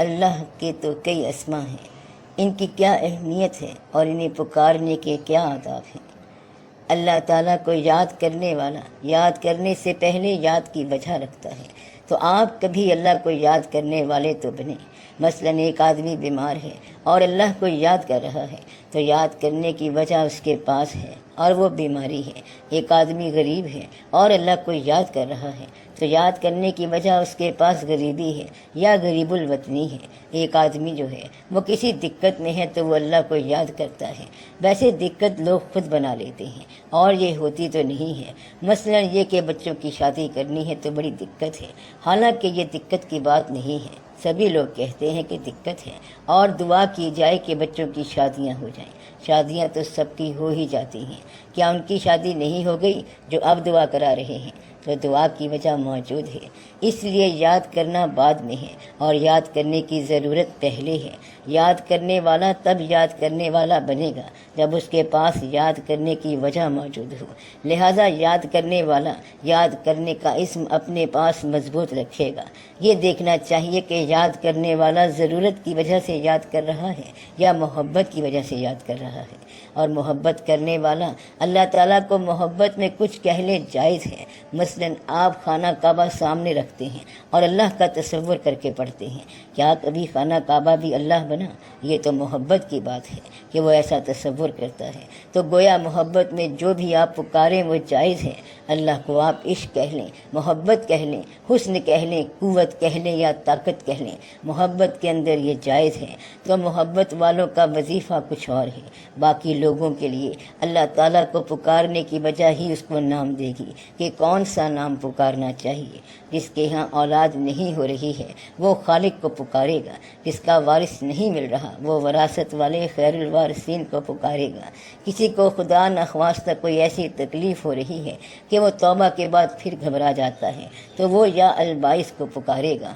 اللہ کے تو کئی اسما ہیں، ان کی کیا اہمیت ہے اور انہیں پکارنے کے کیا آداب ہیں۔ اللہ تعالیٰ کو یاد کرنے والا یاد کرنے سے پہلے یاد کی وجہ رکھتا ہے، تو آپ کبھی اللہ کو یاد کرنے والے تو بنیں۔ مثلاً ایک آدمی بیمار ہے اور اللہ کو یاد کر رہا ہے، تو یاد کرنے کی وجہ اس کے پاس ہے اور وہ بیماری ہے۔ ایک آدمی غریب ہے اور اللہ کو یاد کر رہا ہے، تو یاد کرنے کی وجہ اس کے پاس غریبی ہے یا غریب الوطنی ہے۔ ایک آدمی جو ہے وہ کسی دقت میں ہے تو وہ اللہ کو یاد کرتا ہے۔ ویسے دقت لوگ خود بنا لیتے ہیں اور یہ ہوتی تو نہیں ہے۔ مثلاً یہ کہ بچوں کی شادی کرنی ہے تو بڑی دقت ہے، حالانکہ یہ دقت کی بات نہیں ہے۔ سبھی لوگ کہتے ہیں کہ دقت ہے اور دعا کی جائے کہ بچوں کی شادیاں ہو جائیں۔ شادیاں تو سب کی ہو ہی جاتی ہیں، کیا ان کی شادی نہیں ہو گئی جو اب دعا کرا رہے ہیں؟ تو دعا کی وجہ موجود ہے، اس لیے یاد کرنا بعد میں ہے اور یاد کرنے کی ضرورت پہلے ہے۔ یاد کرنے والا تب یاد کرنے والا بنے گا جب اس کے پاس یاد کرنے کی وجہ موجود ہو۔ لہٰذا یاد کرنے والا یاد کرنے کا اسم اپنے پاس مضبوط رکھے گا۔ یہ دیکھنا چاہیے کہ یاد کرنے والا ضرورت کی وجہ سے یاد کر رہا ہے یا محبت کی وجہ سے یاد کر رہا ہے۔ اور محبت کرنے والا اللہ تعالیٰ کو محبت میں کچھ کہہ لے جائز ہے۔ مثلاً آپ خانہ کعبہ سامنے رکھتے ہیں اور اللہ کا تصور کر کے پڑھتے ہیں، کیا کبھی خانہ کعبہ بھی اللہ بنا؟ یہ تو محبت کی بات ہے کہ وہ ایسا تصور کرتا ہے۔ تو گویا محبت میں جو بھی آپ پکاریں وہ جائز ہے۔ اللہ کو آپ عشق کہہ لیں، محبت کہہ لیں، حسن کہہ لیں، قوت کہہ لیں یا طاقت کہہ لیں، محبت کے اندر یہ جائز ہے۔ تو محبت والوں کا وظیفہ کچھ اور ہے۔ باقی لوگوں کے لیے اللہ تعالیٰ کو پکارنے کی وجہ ہی اس کو نام دے گی کہ کون سا نام پکارنا چاہیے۔ جس کے ہاں اولاد نہیں ہو رہی ہے وہ خالق کو پکارے گا، جس کا وارث نہیں مل رہا وہ وراثت والے خیر الوارثین کو پکارے گا۔ کسی کو خدا نخواستہ کوئی ایسی تکلیف ہو رہی ہے کہ وہ توبہ کے بعد پھر گھبرا جاتا ہے تو وہ یا الباعث کو پکارے گا۔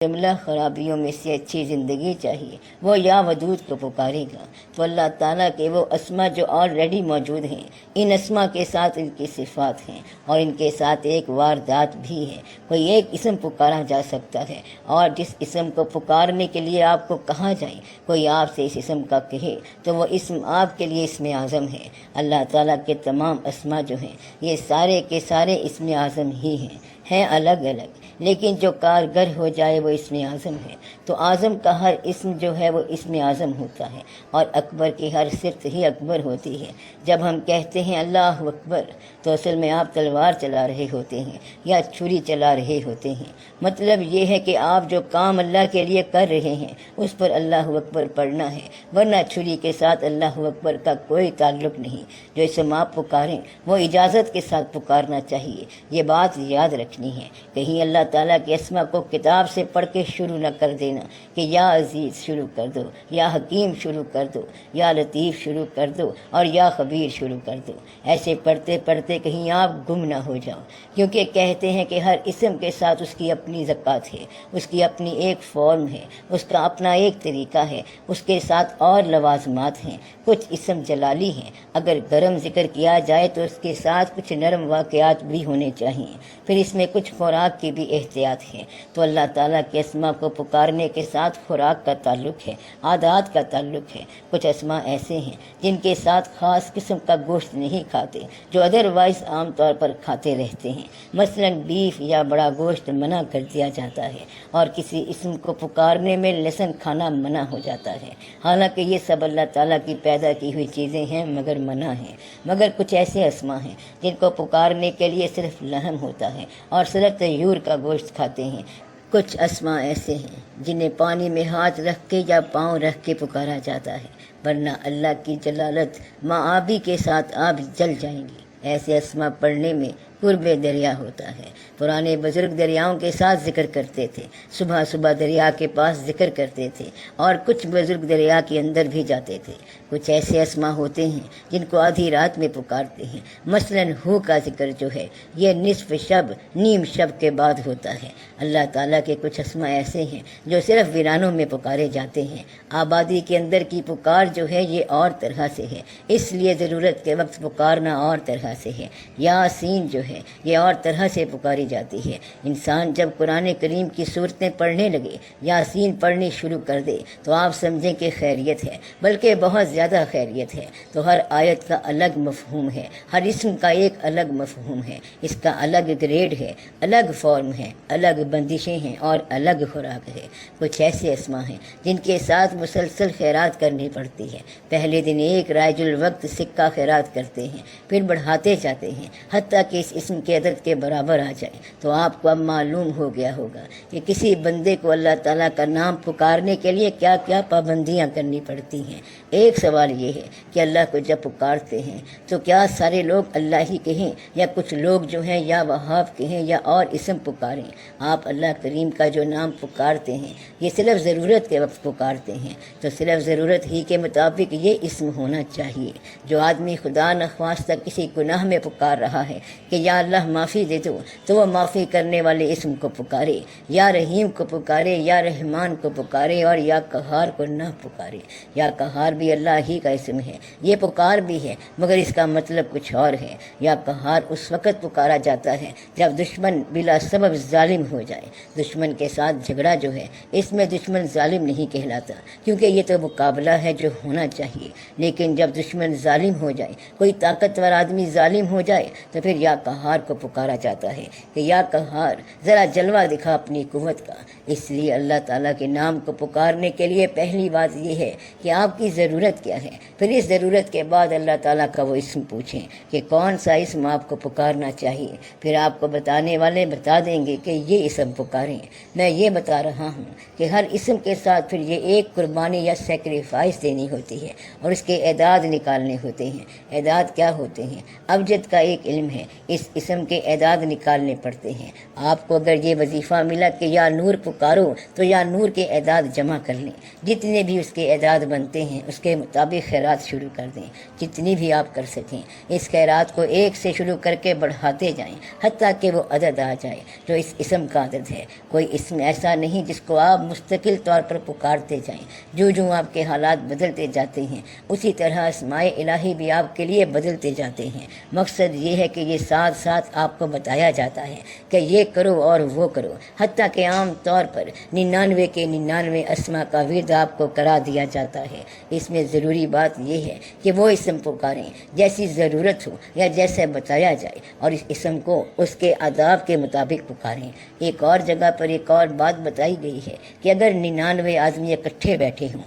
جملہ خرابیوں میں سے اچھی زندگی چاہیے وہ یا ودود کو پکارے گا۔ تو اللہ تعالیٰ کے وہ اسما جو آلریڈی موجود ہیں، ان اسما کے ساتھ ان کی صفات ہیں اور ان کے ساتھ ایک واردات بھی ہے۔ کوئی ایک اسم پکارا جا سکتا ہے اور جس اسم کو پکارنے کے لیے آپ کو کہا جائے، کوئی آپ سے اس اسم کا کہے تو وہ اسم آپ کے لیے اسم اعظم ہے۔ اللہ تعالیٰ کے تمام اسما جو ہیں یہ سارے کے سارے اسم اعظم ہی ہیں الگ الگ، لیکن جو کارگر ہو جائے وہ اسم اعظم ہے۔ تو اعظم کا ہر اسم جو ہے وہ اسم اعظم ہوتا ہے اور اکبر کی ہر صفت ہی اکبر ہوتی ہے۔ جب ہم کہتے ہیں اللہ اکبر تو اصل میں آپ تلوار چلا رہے ہوتے ہیں یا چھری چلا رہے ہوتے ہیں۔ مطلب یہ ہے کہ آپ جو کام اللہ کے لیے کر رہے ہیں اس پر اللہ اکبر پڑھنا ہے، ورنہ چھری کے ساتھ اللہ اکبر کا کوئی تعلق نہیں۔ جو اسم آپ پکاریں وہ اجازت کے ساتھ پکارنا چاہیے، یہ بات یاد رکھنی ہے۔ کہیں اللہ تعالیٰ کے اسما کو کتاب سے پڑھ کے شروع نہ کر دینا کہ یا عزیز شروع کر دو، یا حکیم شروع کر دو، یا لطیف شروع کر دو اور یا خبیر شروع کر دو۔ ایسے پڑھتے پڑھتے کہیں آپ گم نہ ہو جاؤ، کیونکہ کہتے ہیں کہ ہر اسم کے ساتھ اس کی اپنی زکوٰۃ ہے، اس کی اپنی ایک فارم ہے، اس کا اپنا ایک طریقہ ہے، اس کے ساتھ اور لوازمات ہیں۔ کچھ اسم جلالی ہیں، اگر گرم ذکر کیا جائے تو اس کے ساتھ کچھ نرم واقعات بھی ہونے چاہیے، پھر اس میں کچھ خوراک کی بھی احتیاط ہے۔ تو اللہ تعالیٰ کے اسما کو پکارنے کے ساتھ خوراک کا تعلق ہے، عادات کا تعلق ہے۔ کچھ اسما ایسے ہیں جن کے ساتھ خاص قسم کا گوشت نہیں کھاتے جو ادروائز عام طور پر کھاتے رہتے ہیں، مثلاً بیف یا بڑا گوشت منع کر دیا جاتا ہے، اور کسی اسم کو پکارنے میں لہسن کھانا منع ہو جاتا ہے۔ حالانکہ یہ سب اللہ تعالیٰ کی پیدا کی ہوئی چیزیں ہیں مگر منع ہیں۔ مگر کچھ ایسے اسما ہیں جن کو پکارنے کے لیے صرف لحم ہوتا ہے اور صرف طیور کا گوشت کھاتے ہیں۔ کچھ اسما ایسے ہیں جنہیں پانی میں ہاتھ رکھ کے یا پاؤں رکھ کے پکارا جاتا ہے، ورنہ اللہ کی جلالت معابی کے ساتھ آپ جل جائیں گی۔ ایسے اسما پڑھنے میں قرب دریا ہوتا ہے۔ پرانے بزرگ دریاؤں کے ساتھ ذکر کرتے تھے، صبح صبح دریا کے پاس ذکر کرتے تھے، اور کچھ بزرگ دریا کے اندر بھی جاتے تھے۔ کچھ ایسے اسما ہوتے ہیں جن کو آدھی رات میں پکارتے ہیں، مثلاً ہو کا ذکر جو ہے یہ نصف شب نیم شب کے بعد ہوتا ہے۔ اللہ تعالیٰ کے کچھ اسما ایسے ہیں جو صرف ویرانوں میں پکارے جاتے ہیں، آبادی کے اندر کی پکار جو ہے یہ اور طرح سے ہے، اس لیے ضرورت کے وقت پکارنا اور طرح سے ہے۔ یاسین جو ہے یہ اور طرح سے پکاری جاتی ہے۔ انسان جب قرآن کریم کی صورتیں پڑھنے لگے، یاسین پڑھنی شروع کر دے تو آپ سمجھیں کہ خیریت ہے، بلکہ بہت زیادہ خیریت ہے۔ تو ہر آیت کا الگ مفہوم ہے، ہر اسم کا ایک الگ مفہوم ہے، اس کا الگ گریڈ ہے، الگ فارم ہے، الگ بندشیں ہیں اور الگ خوراک ہے۔ کچھ ایسے اسما ہیں جن کے ساتھ مسلسل خیرات کرنی پڑتی ہے۔ پہلے دن ایک رائج الوقت سکہ خیرات کرتے ہیں، پھر بڑھاتے جاتے ہیں حتیٰ کہ اس اسم کے عدد کے برابر آ جائے۔ تو آپ کو اب معلوم ہو گیا ہوگا کہ کسی بندے کو اللہ تعالیٰ کا نام پکارنے کے لیے کیا کیا پابندیاں کرنی پڑتی ہیں۔ ایک سوال یہ ہے کہ اللہ کو جب پکارتے ہیں تو کیا سارے لوگ اللہ ہی کہیں یا کچھ لوگ جو ہیں یا وہاب کہیں یا اور اسم پکاریں؟ آپ اللہ کریم کا جو نام پکارتے ہیں یہ صرف ضرورت کے وقت پکارتے ہیں، تو صرف ضرورت ہی کے مطابق یہ اسم ہونا چاہیے۔ جو آدمی خدا نخواستہ کسی گناہ میں پکار رہا ہے کہ یا اللہ معافی دے دو، تو وہ معافی کرنے والے اسم کو پکارے، یا رحیم کو پکارے، یا رحمان کو پکارے، اور یا قہار کو نہ پکارے۔ یا قہار بھی اللہ ہی کا اسم ہے، یہ پکار بھی ہے مگر اس کا مطلب کچھ اور ہے۔ یا قہار اس وقت پکارا جاتا ہے جب دشمن بلا سبب ظالم ہو جائے۔ دشمن کے ساتھ جھگڑا جو ہے اس میں دشمن ظالم نہیں کہلاتا، کیونکہ یہ تو مقابلہ ہے جو ہونا چاہیے، لیکن جب دشمن ظالم ہو جائے، کوئی طاقتور آدمی ظالم ہو جائے، تو پھر یا قہار کو پکارا جاتا ہے کہ یا قہار ذرا جلوہ دکھا اپنی قوت کا۔ اس لیے اللہ تعالیٰ کے نام کو پکارنے کے لیے پہلی بات یہ ہے کہ آپ کی ضرورت کیا ہے، پھر اس ضرورت کے بعد اللہ تعالیٰ کا وہ اسم پوچھیں کہ کون سا اسم آپ کو پکارنا چاہیے، پھر آپ کو بتانے والے بتا دیں گے کہ یہ اسم پکاریں۔ میں یہ بتا رہا ہوں کہ ہر اسم کے ساتھ پھر یہ ایک قربانی یا سیکریفائس دینی ہوتی ہے اور اس کے اعداد نکالنے ہوتے ہیں۔ اعداد کیا ہوتے ہیں؟ ابجد کا ایک علم ہے، اس اسم کے اعداد نکالنے پڑتے ہیں۔ آپ کو اگر یہ وظیفہ ملا کہ یا نور پکارو تو یا نور کے اعداد جمع کر لیں، جتنے بھی اس کے اعداد بنتے ہیں اس کے مطابق خیرات شروع کر دیں، جتنی بھی آپ کر سکیں۔ اس خیرات کو ایک سے شروع کر کے بڑھاتے جائیں حتیٰ کہ وہ عدد آ جائے جو اس اسم کا عدد ہے۔ کوئی اسم ایسا نہیں جس کو آپ مستقل طور پر پکارتے جائیں، جو آپ کے حالات بدلتے جاتے ہیں اسی طرح اسماء الہی بھی آپ کے لیے بدلتے جاتے ہیں۔ مقصد یہ ہے کہ یہ ساتھ ساتھ آپ کو بتایا جاتا ہے کہ یہ کرو اور وہ کرو، حتیٰ کہ عام طور پر 99 کے 99 اسما کا ورد آپ کو کرا دیا جاتا ہے۔ اس میں ضروری بات یہ ہے کہ وہ اسم پکاریں جیسی ضرورت ہو یا جیسے بتایا جائے، اور اس اسم کو اس کے آداب کے مطابق پکاریں۔ ایک اور جگہ پر ایک اور بات بتائی گئی ہے کہ اگر 99 آدمی اکٹھے بیٹھے ہوں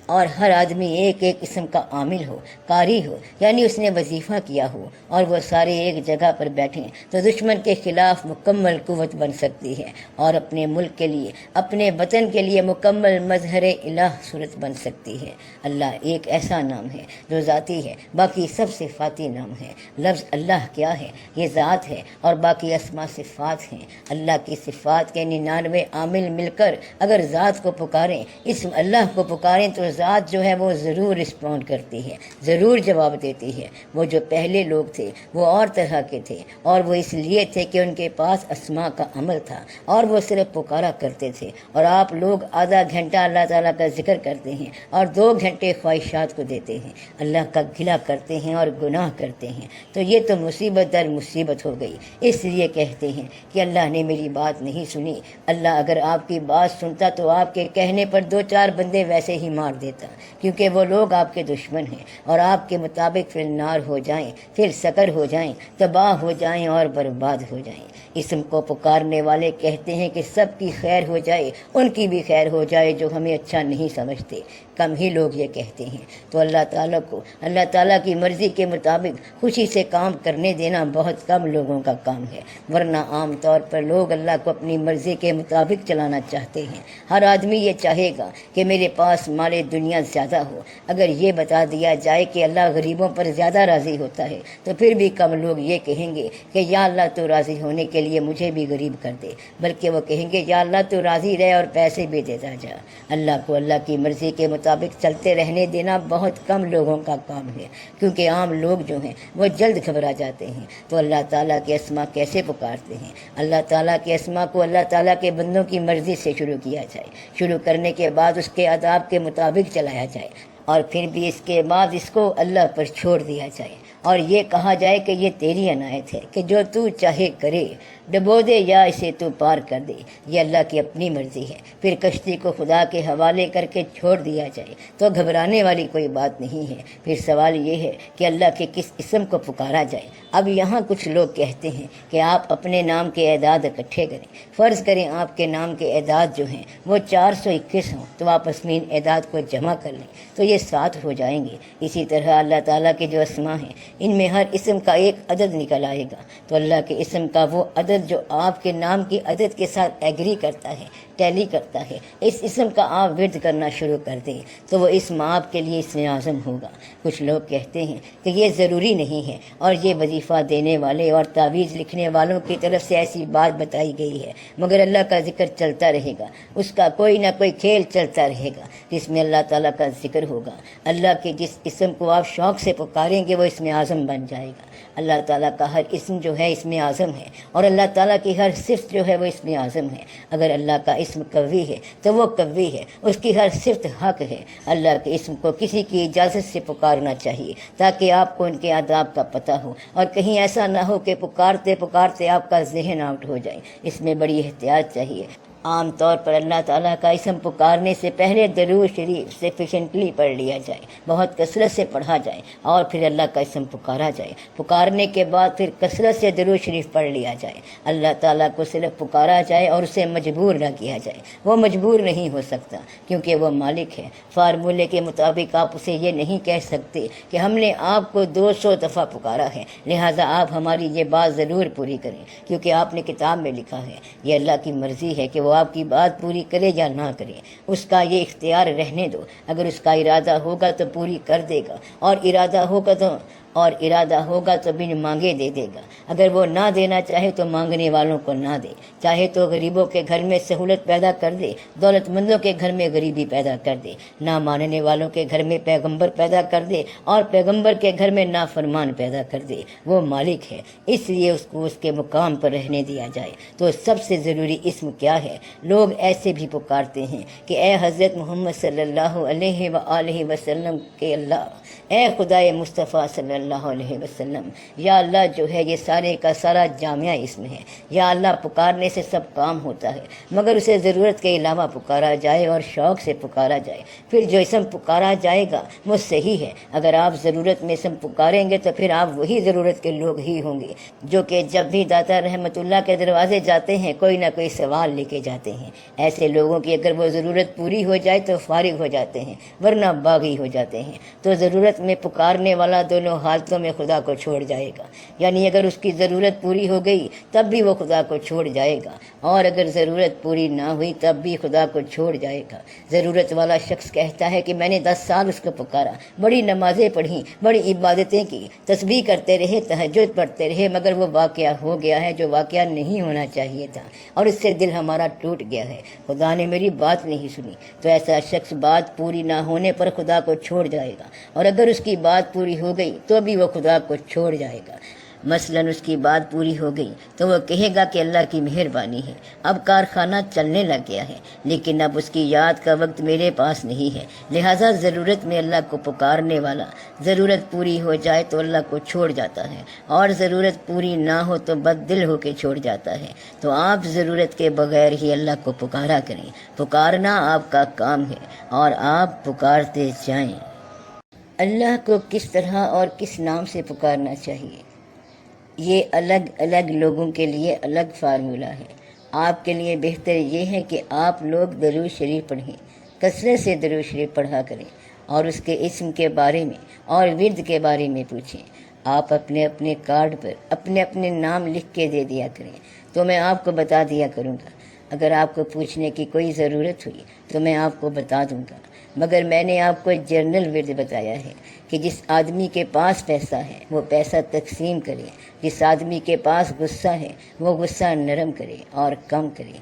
اور ہر آدمی ایک ایک اسم کا عامل ہو، قاری ہو، یعنی اس نے وظیفہ کیا ہو، اور وہ سارے ایک جگہ پر بیٹھیں تو دشمن کے خلاف مکمل قوت بن سکتی ہے اور اپنے ملک کے لیے، اپنے وطن کے لیے مکمل مظہر الہ صورت بن سکتی ہے۔ اللہ ایک ایسا نام ہے جو ذاتی ہے، باقی سب صفاتی نام ہے۔ لفظ اللہ کیا ہے؟ یہ ذات ہے اور باقی اسما صفات ہیں۔ اللہ کی صفات کے 99 عامل مل کر اگر ذات کو پکاریں، اسم اللہ کو پکاریں، تو ذات جو ہے وہ ضرور رسپونڈ کرتی ہے، ضرور جواب دیتی ہے۔ وہ جو پہلے لوگ تھے وہ اور طرح کے تھے، اور وہ اس لیے تھے کہ ان کے پاس اسما کا عمل تھا اور وہ صرف پکارا کرتے تھے، اور آپ لوگ آدھا گھنٹہ اللہ تعالیٰ کا ذکر کرتے ہیں اور 2 گھنٹے خواہشات کو دیتے ہیں، اللہ کا گلہ کرتے ہیں اور گناہ کرتے ہیں، تو یہ تو مصیبت در مصیبت ہو گئی۔ اس لیے کہتے ہیں کہ اللہ نے میری بات نہیں سنی۔ اللہ اگر آپ کی بات سنتا تو آپ کے کہنے پر 2-4 بندے ویسے ہی مار دیتا، کیونکہ وہ لوگ آپ کے دشمن ہیں اور آپ کے مطابق فی النار ہو جائیں، پھر سکر ہو جائیں، تباہ ہو جائیں اور برباد ہو جائیں۔ اسم کو پکارنے والے کہتے ہیں کہ سب کی خیر ہو جائے، ان کی بھی خیر ہو جائے جو ہمیں اچھا نہیں سمجھتے۔ کم ہی لوگ یہ کہتے ہیں۔ تو اللہ تعالیٰ کی مرضی کے مطابق خوشی سے کام کرنے دینا بہت کم لوگوں کا کام ہے، ورنہ عام طور پر لوگ اللہ کو اپنی مرضی کے مطابق چلانا چاہتے ہیں۔ ہر آدمی یہ چاہے گا کہ میرے پاس مال دنیا زیادہ ہو۔ اگر یہ بتا دیا جائے کہ اللہ غریبوں پر زیادہ راضی ہوتا ہے تو پھر بھی کم لوگ یہ کہیں گے کہ یا اللہ تو راضی ہونے کے لیے مجھے بھی غریب کر دے، بلکہ وہ کہیں گے یا اللہ تو راضی رہے اور پیسے بھی دیتا جا۔ اللہ کو اللہ کی مرضی کے مطابق چلتے رہنے دینا بہت کم لوگوں کا کام ہے، کیونکہ عام لوگ جو ہیں وہ جلد گھبرا جاتے ہیں۔ تو اللہ تعالیٰ کے اسما کیسے پکارتے ہیں؟ اللہ تعالیٰ کے اسما کو اللہ تعالیٰ کے بندوں کی مرضی سے شروع کیا جائے، شروع کرنے کے بعد اس کے آداب کے مطابق چلایا جائے، اور پھر بھی اس کے بعد اس کو اللہ پر چھوڑ دیا جائے، اور یہ کہا جائے کہ یہ تیری عنایت ہے کہ جو تو چاہے کرے، ڈبو دے یا اسے تو پار کر دے، یہ اللہ کی اپنی مرضی ہے۔ پھر کشتی کو خدا کے حوالے کر کے چھوڑ دیا جائے تو گھبرانے والی کوئی بات نہیں ہے۔ پھر سوال یہ ہے کہ اللہ کے کس اسم کو پکارا جائے۔ اب یہاں کچھ لوگ کہتے ہیں کہ آپ اپنے نام کے اعداد اکٹھے کریں، فرض کریں آپ کے نام کے اعداد جو ہیں وہ 421 ہوں، تو آپ اس میں ان اعداد کو جمع کر لیں تو یہ 7 ہو جائیں گے۔ اسی طرح اللہ تعالیٰ کے جو اسما ہیں ان میں ہر اسم کا ایک عدد نکل آئے گا، تو اللہ کے اسم کا وہ عدد جو آپ کے نام کی عدد کے ساتھ ایگری کرتا ہے، ٹیلی کرتا ہے، اس اسم کا آپ ورد کرنا شروع کر دیں تو وہ اسم آپ کے لیے اسم اعظم ہوگا۔ کچھ لوگ کہتے ہیں کہ یہ ضروری نہیں ہے، اور یہ وظیفہ دینے والے اور تعویذ لکھنے والوں کی طرف سے ایسی بات بتائی گئی ہے، مگر اللہ کا ذکر چلتا رہے گا، اس کا کوئی نہ کوئی کھیل چلتا رہے گا جس میں اللہ تعالیٰ کا ذکر ہوگا۔ اللہ کے جس اسم کو آپ شوق سے پکاریں گے وہ اسم اعظم بن جائے گا۔ اللہ تعالیٰ کا ہر اسم جو ہے اسم اعظم ہے، اور اللہ تعالیٰ کی ہر صفت جو ہے وہ اسم اعظم ہے۔ اگر اللہ کا اسم قوی ہے تو وہ قوی ہے، اس کی ہر صفت حق ہے۔ اللہ کے اسم کو کسی کی اجازت سے پکارنا چاہیے تاکہ آپ کو ان کے آداب کا پتہ ہو، اور کہیں ایسا نہ ہو کہ پکارتے پکارتے آپ کا ذہن آؤٹ ہو جائے۔ اس میں بڑی احتیاط چاہیے۔ عام طور پر اللہ تعالیٰ کا اسم پکارنے سے پہلے درود شریف سفیشینٹلی پڑھ لیا جائے، بہت کثرت سے پڑھا جائے، اور پھر اللہ کا اسم پکارا جائے۔ پکارنے کے بعد پھر کثرت سے درود شریف پڑھ لیا جائے۔ اللہ تعالیٰ کو صرف پکارا جائے اور اسے مجبور نہ کیا جائے، وہ مجبور نہیں ہو سکتا کیونکہ وہ مالک ہے۔ فارمولے کے مطابق آپ اسے یہ نہیں کہہ سکتے کہ ہم نے آپ کو 200 دفعہ پکارا ہے، لہٰذا آپ ہماری یہ بات ضرور پوری کریں، کیونکہ آپ نے کتاب میں لکھا ہے۔ یہ اللہ کی مرضی ہے کہ وہ آپ کی بات پوری کرے یا نہ کرے، اس کا یہ اختیار رہنے دو۔ اگر اس کا ارادہ ہوگا تو پوری کر دے گا، اور ارادہ ہوگا تو بن مانگے دے دے گا۔ اگر وہ نہ دینا چاہے تو مانگنے والوں کو نہ دے، چاہے تو غریبوں کے گھر میں سہولت پیدا کر دے، دولت مندوں کے گھر میں غریبی پیدا کر دے، نہ ماننے والوں کے گھر میں پیغمبر پیدا کر دے، اور پیغمبر کے گھر میں نافرمان پیدا کر دے۔ وہ مالک ہے، اس لیے اس کو اس کے مقام پر رہنے دیا جائے۔ تو سب سے ضروری اسم کیا ہے؟ لوگ ایسے بھی پکارتے ہیں کہ اے حضرت محمد صلی اللہ علیہ وآلہ وسلم کے اللہ، اے خدائے مصطفیٰ صلی اللہ علیہ وسلم۔ یا اللہ جو ہے یہ سارے کا سارا جامعہ اسم ہے۔ یا اللہ پکارنے سے سب کام ہوتا ہے، مگر اسے ضرورت کے علاوہ پکارا جائے اور شوق سے پکارا جائے، پھر جو اسم پکارا جائے گا وہ صحیح ہے۔ اگر آپ ضرورت میں اسم پکاریں گے تو پھر آپ وہی ضرورت کے لوگ ہی ہوں گے جو کہ جب بھی داتا رحمت اللہ کے دروازے جاتے ہیں کوئی نہ کوئی سوال لے کے جاتے ہیں۔ ایسے لوگوں کی اگر وہ ضرورت پوری ہو جائے تو فارغ ہو جاتے ہیں، ورنہ باغی ہو جاتے ہیں۔ تو ضرورت میں پکارنے والا دونوں حالتوں میں خدا کو چھوڑ جائے گا، یعنی اگر اس کی ضرورت پوری ہو گئی تب بھی وہ خدا کو چھوڑ جائے گا، اور اگر ضرورت پوری نہ ہوئی تب بھی خدا کو چھوڑ جائے گا۔ ضرورت والا شخص کہتا ہے کہ میں نے 10 سال اس کو پکارا، بڑی نمازیں پڑھیں، بڑی عبادتیں کی، تسبیح کرتے رہے، تہجد پڑھتے رہے، مگر وہ واقعہ ہو گیا ہے جو واقعہ نہیں ہونا چاہیے تھا، اور اس سے دل ہمارا ٹوٹ گیا ہے، خدا نے میری بات نہیں سنی۔ تو ایسا شخص بات پوری نہ ہونے پر خدا کو چھوڑ جائے گا، اور اگر اس کی بات پوری ہو گئی تو بھی وہ خدا کو چھوڑ جائے گا۔ مثلاً اس کی بات پوری ہو گئی تو وہ کہے گا کہ اللہ کی مہربانی ہے، اب کارخانہ چلنے لگ گیا ہے، لیکن اب اس کی یاد کا وقت میرے پاس نہیں ہے، لہٰذا ضرورت میں اللہ کو پکارنے والا ضرورت پوری ہو جائے تو اللہ کو چھوڑ جاتا ہے، اور ضرورت پوری نہ ہو تو بد دل ہو کے چھوڑ جاتا ہے۔ تو آپ ضرورت کے بغیر ہی اللہ کو پکارا کریں، پکارنا آپ کا کام ہے، اور آپ پکارتے جائیں۔ اللہ کو کس طرح اور کس نام سے پکارنا چاہیے، یہ الگ الگ لوگوں کے لیے الگ فارمولہ ہے۔ آپ کے لیے بہتر یہ ہے کہ آپ لوگ درود شریف پڑھیں، کثرت سے درود شریف پڑھا کریں، اور اس کے اسم کے بارے میں اور ورد کے بارے میں پوچھیں۔ آپ اپنے اپنے کارڈ پر اپنے اپنے نام لکھ کے دے دیا کریں، تو میں آپ کو بتا دیا کروں گا۔ اگر آپ کو پوچھنے کی کوئی ضرورت ہوئی تو میں آپ کو بتا دوں گا، مگر میں نے آپ کو جنرل ورد بتایا ہے کہ جس آدمی کے پاس پیسہ ہے وہ پیسہ تقسیم کرے، جس آدمی کے پاس غصہ ہے وہ غصہ نرم کرے اور کم کرے،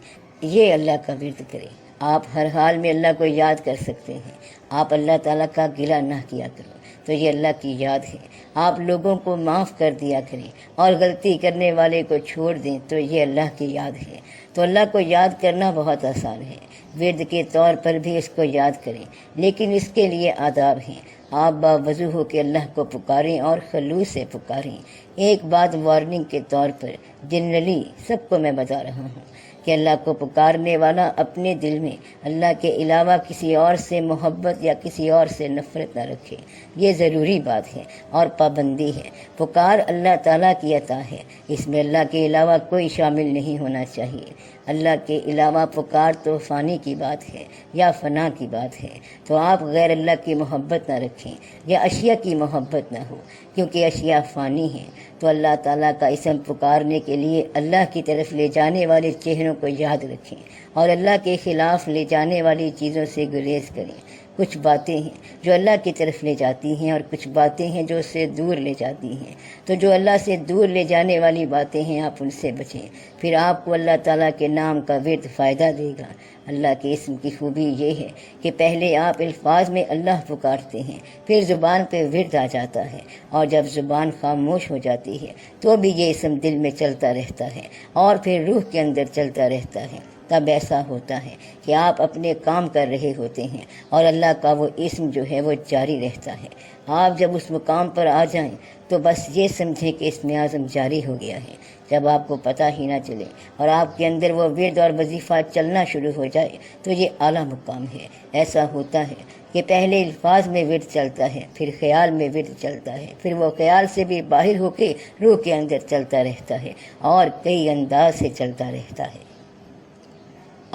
یہ اللہ کا ورد کرے۔ آپ ہر حال میں اللہ کو یاد کر سکتے ہیں، آپ اللہ تعالیٰ کا گلہ نہ کیا کرو، تو یہ اللہ کی یاد ہے۔ آپ لوگوں کو معاف کر دیا کریں اور غلطی کرنے والے کو چھوڑ دیں، تو یہ اللہ کی یاد ہے۔ تو اللہ کو یاد کرنا بہت آسان ہے، ورد کے طور پر بھی اس کو یاد کریں، لیکن اس کے لیے آداب ہیں۔ آپ باوضو ہو کے اللہ کو پکاریں اور خلوص سے پکاریں۔ ایک بات وارننگ کے طور پر جنرلی سب کو میں بتا رہا ہوں کہ اللہ کو پکارنے والا اپنے دل میں اللہ کے علاوہ کسی اور سے محبت یا کسی اور سے نفرت نہ رکھے، یہ ضروری بات ہے اور پابندی ہے۔ پکار اللہ تعالیٰ کی عطا ہے، اس میں اللہ کے علاوہ کوئی شامل نہیں ہونا چاہیے۔ اللہ کے علاوہ پکار تو فانی کی بات ہے یا فنا کی بات ہے، تو آپ غیر اللہ کی محبت نہ رکھیں یا اشیاء کی محبت نہ ہو، کیونکہ اشیاء فانی ہیں۔ تو اللہ تعالیٰ کا اسم پکارنے کے لیے اللہ کی طرف لے جانے والے چہروں کو یاد رکھیں اور اللہ کے خلاف لے جانے والی چیزوں سے گریز کریں۔ کچھ باتیں ہیں جو اللہ کی طرف لے جاتی ہیں اور کچھ باتیں ہیں جو اس سے دور لے جاتی ہیں، تو جو اللہ سے دور لے جانے والی باتیں ہیں آپ ان سے بچیں، پھر آپ کو اللہ تعالیٰ کے نام کا ورد فائدہ دے گا۔ اللہ کے اسم کی خوبی یہ ہے کہ پہلے آپ الفاظ میں اللہ پکارتے ہیں، پھر زبان پہ ورد آ جاتا ہے، اور جب زبان خاموش ہو جاتی ہے تو بھی یہ اسم دل میں چلتا رہتا ہے اور پھر روح کے اندر چلتا رہتا ہے۔ تب ایسا ہوتا ہے کہ آپ اپنے کام کر رہے ہوتے ہیں اور اللہ کا وہ اسم جو ہے وہ جاری رہتا ہے۔ آپ جب اس مقام پر آ جائیں تو بس یہ سمجھیں کہ اسم اعظم جاری ہو گیا ہے۔ جب آپ کو پتہ ہی نہ چلے اور آپ کے اندر وہ ورد اور وظیفہ چلنا شروع ہو جائے تو یہ اعلیٰ مقام ہے۔ ایسا ہوتا ہے کہ پہلے الفاظ میں ورد چلتا ہے، پھر خیال میں ورد چلتا ہے، پھر وہ خیال سے بھی باہر ہو کے روح کے اندر چلتا رہتا ہے اور کئی انداز سے چلتا رہتا ہے۔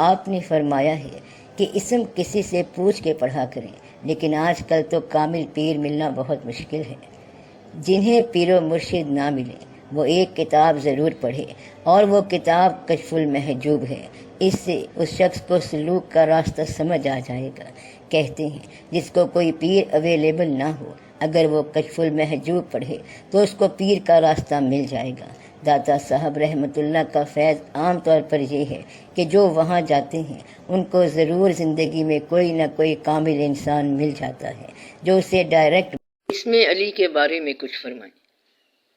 آپ نے فرمایا ہے کہ اسم کسی سے پوچھ کے پڑھا کریں، لیکن آج کل تو کامل پیر ملنا بہت مشکل ہے۔ جنہیں پیر و مرشد نہ ملے وہ ایک کتاب ضرور پڑھے، اور وہ کتاب کشف المحجوب ہے۔ اس سے اس شخص کو سلوک کا راستہ سمجھ آ جائے گا۔ کہتے ہیں جس کو کوئی پیر اویلیبل نہ ہو، اگر وہ کشف المحجوب پڑھے تو اس کو پیر کا راستہ مل جائے گا۔ داتا صاحب رحمۃ اللہ کا فیض عام طور پر یہ ہے کہ جو وہاں جاتے ہیں ان کو ضرور زندگی میں کوئی نہ کوئی کامل انسان مل جاتا ہے جو اسے ڈائریکٹ۔ اس میں علی کے بارے میں کچھ فرمائیں۔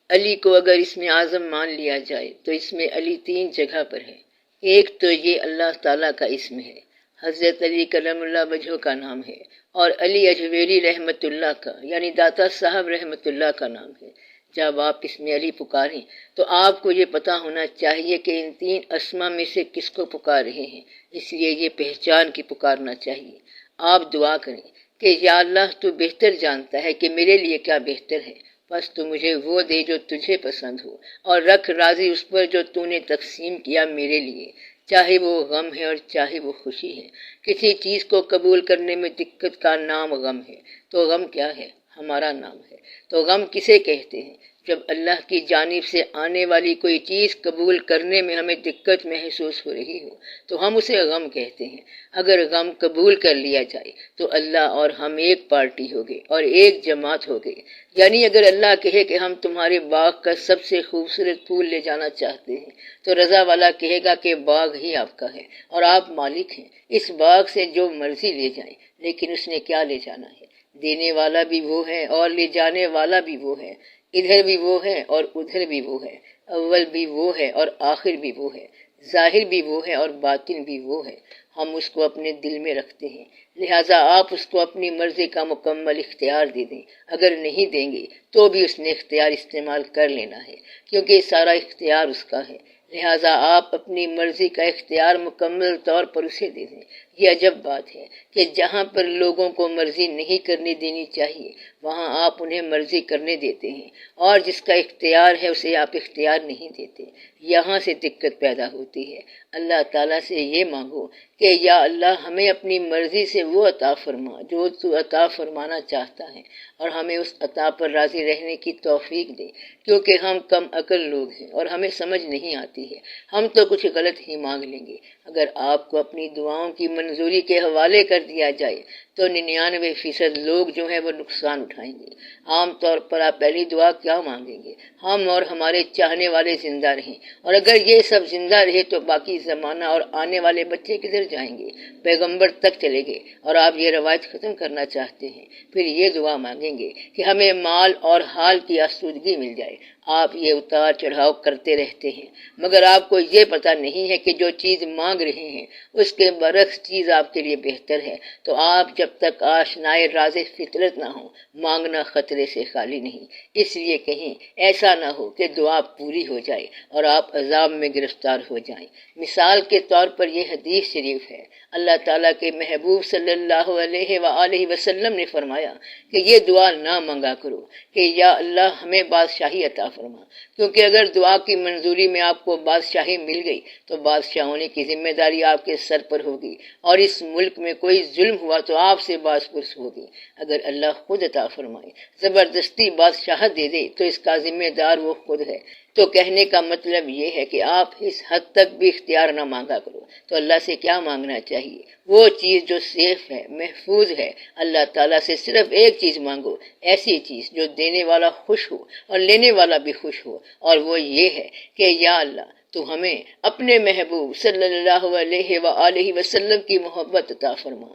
علی کو اگر اس میں اعظم مان لیا جائے تو اس میں علی 3 جگہ پر ہے۔ ایک تو یہ اللہ تعالیٰ کا اسم ہے، حضرت علی کرم اللہ وجہہ کا نام ہے، اور علی اجویری رحمۃ اللہ کا یعنی داتا صاحب رحمۃ اللہ کا نام ہے۔ جب آپ اس میں علی پکاریں تو آپ کو یہ پتہ ہونا چاہیے کہ ان 3 اسما میں سے کس کو پکار رہے ہیں، اس لیے یہ پہچان کی پکارنا چاہیے۔ آپ دعا کریں کہ یا اللہ تو بہتر جانتا ہے کہ میرے لیے کیا بہتر ہے، بس تو مجھے وہ دے جو تجھے پسند ہو، اور رکھ راضی اس پر جو تو نے تقسیم کیا میرے لیے، چاہے وہ غم ہے اور چاہے وہ خوشی ہے۔ کسی چیز کو قبول کرنے میں دقت کا نام غم ہے، تو غم کیا ہے؟ ہمارا نام ہے۔ تو غم کسے کہتے ہیں؟ جب اللہ کی جانب سے آنے والی کوئی چیز قبول کرنے میں ہمیں دقت محسوس ہو رہی ہو تو ہم اسے غم کہتے ہیں۔ اگر غم قبول کر لیا جائے تو اللہ اور ہم ایک پارٹی ہو گئے اور ایک جماعت ہو گئے۔ یعنی اگر اللہ کہے کہ ہم تمہارے باغ کا سب سے خوبصورت پھول لے جانا چاہتے ہیں تو رضا والا کہے گا کہ باغ ہی آپ کا ہے اور آپ مالک ہیں، اس باغ سے جو مرضی لے جائیں۔ لیکن اس نے کیا لے جانا ہے؟ دینے والا بھی وہ ہے اور لے جانے والا بھی وہ ہے، ادھر بھی وہ ہے اور ادھر بھی وہ ہے، اول بھی وہ ہے اور آخر بھی وہ ہے، ظاہر بھی وہ ہے اور باطن بھی وہ ہے۔ ہم اس کو اپنے دل میں رکھتے ہیں، لہٰذا آپ اس کو اپنی مرضی کا مکمل اختیار دے دیں۔ اگر نہیں دیں گے تو بھی اس نے اختیار استعمال کر لینا ہے، کیونکہ سارا اختیار اس کا ہے۔ لہٰذا آپ اپنی مرضی کا اختیار مکمل طور پر اسے دے دیں۔ یہ عجب بات ہے کہ جہاں پر لوگوں کو مرضی نہیں کرنے دینی چاہیے وہاں آپ انہیں مرضی کرنے دیتے ہیں، اور جس کا اختیار ہے اسے آپ اختیار نہیں دیتے۔ یہاں سے دقت پیدا ہوتی ہے۔ اللہ تعالیٰ سے یہ مانگو کہ یا اللہ ہمیں اپنی مرضی سے وہ عطا فرما جو تو عطا فرمانا چاہتا ہے، اور ہمیں اس عطا پر راضی رہنے کی توفیق دے، کیونکہ ہم کم عقل لوگ ہیں اور ہمیں سمجھ نہیں آتی ہے، ہم تو کچھ غلط ہی مانگ لیں گے۔ اگر آپ کو اپنی دعاؤں کی منظوری کے حوالے کر دیا جائے تو 99% لوگ جو ہیں وہ نقصان اٹھائیں گے۔ عام طور پر آپ پہلی دعا کیا مانگیں گے؟ ہم اور ہمارے چاہنے والے زندہ رہیں، اور اگر یہ سب زندہ رہے تو باقی زمانہ اور آنے والے بچے کدھر جائیں گے؟ پیغمبر تک چلے گئے، اور آپ یہ روایت ختم کرنا چاہتے ہیں۔ پھر یہ دعا مانگیں گے کہ ہمیں مال اور حال کی آسودگی مل جائے۔ آپ یہ اتار چڑھاؤ کرتے رہتے ہیں، مگر آپ کو یہ پتہ نہیں ہے کہ جو چیز مانگ رہے ہیں اس کے برعکس چیز آپ کے لیے بہتر ہے۔ تو آپ جب تک آشنائے راز فطرت نہ ہو، مانگنا خطرے سے خالی نہیں۔ اس لیے کہیں ایسا نہ ہو کہ دعا پوری ہو جائے اور آپ عذاب میں گرفتار ہو جائیں۔ مثال کے طور پر یہ حدیث شریف ہے، اللہ تعالیٰ کے محبوب صلی اللہ علیہ وآلہ وسلم نے فرمایا کہ یہ دعا نہ مانگا کرو کہ یا اللہ ہمیں بادشاہی عطا فرما، کیونکہ اگر دعا کی منظوری میں آپ کو بادشاہی مل گئی تو بادشاہ ہونے کی ذمہ داری آپ کے سر پر ہوگی، اور اس ملک میں کوئی ظلم ہوا تو آپ سے باز پرس ہوگی۔ اگر اللہ خود عطا فرمائے، زبردستی بادشاہت دے دے تو اس کا ذمہ دار وہ خود ہے۔ تو کہنے کا مطلب یہ ہے کہ آپ اس حد تک بھی اختیار نہ مانگا کرو۔ تو اللہ سے کیا مانگنا چاہیے؟ وہ چیز جو سیف ہے، محفوظ ہے۔ اللہ تعالیٰ سے صرف ایک چیز مانگو، ایسی چیز جو دینے والا خوش ہو اور لینے والا بھی خوش ہو، اور وہ یہ ہے کہ یا اللہ تو ہمیں اپنے محبوب صلی اللہ علیہ وآلہ وسلم کی محبت عطا فرما۔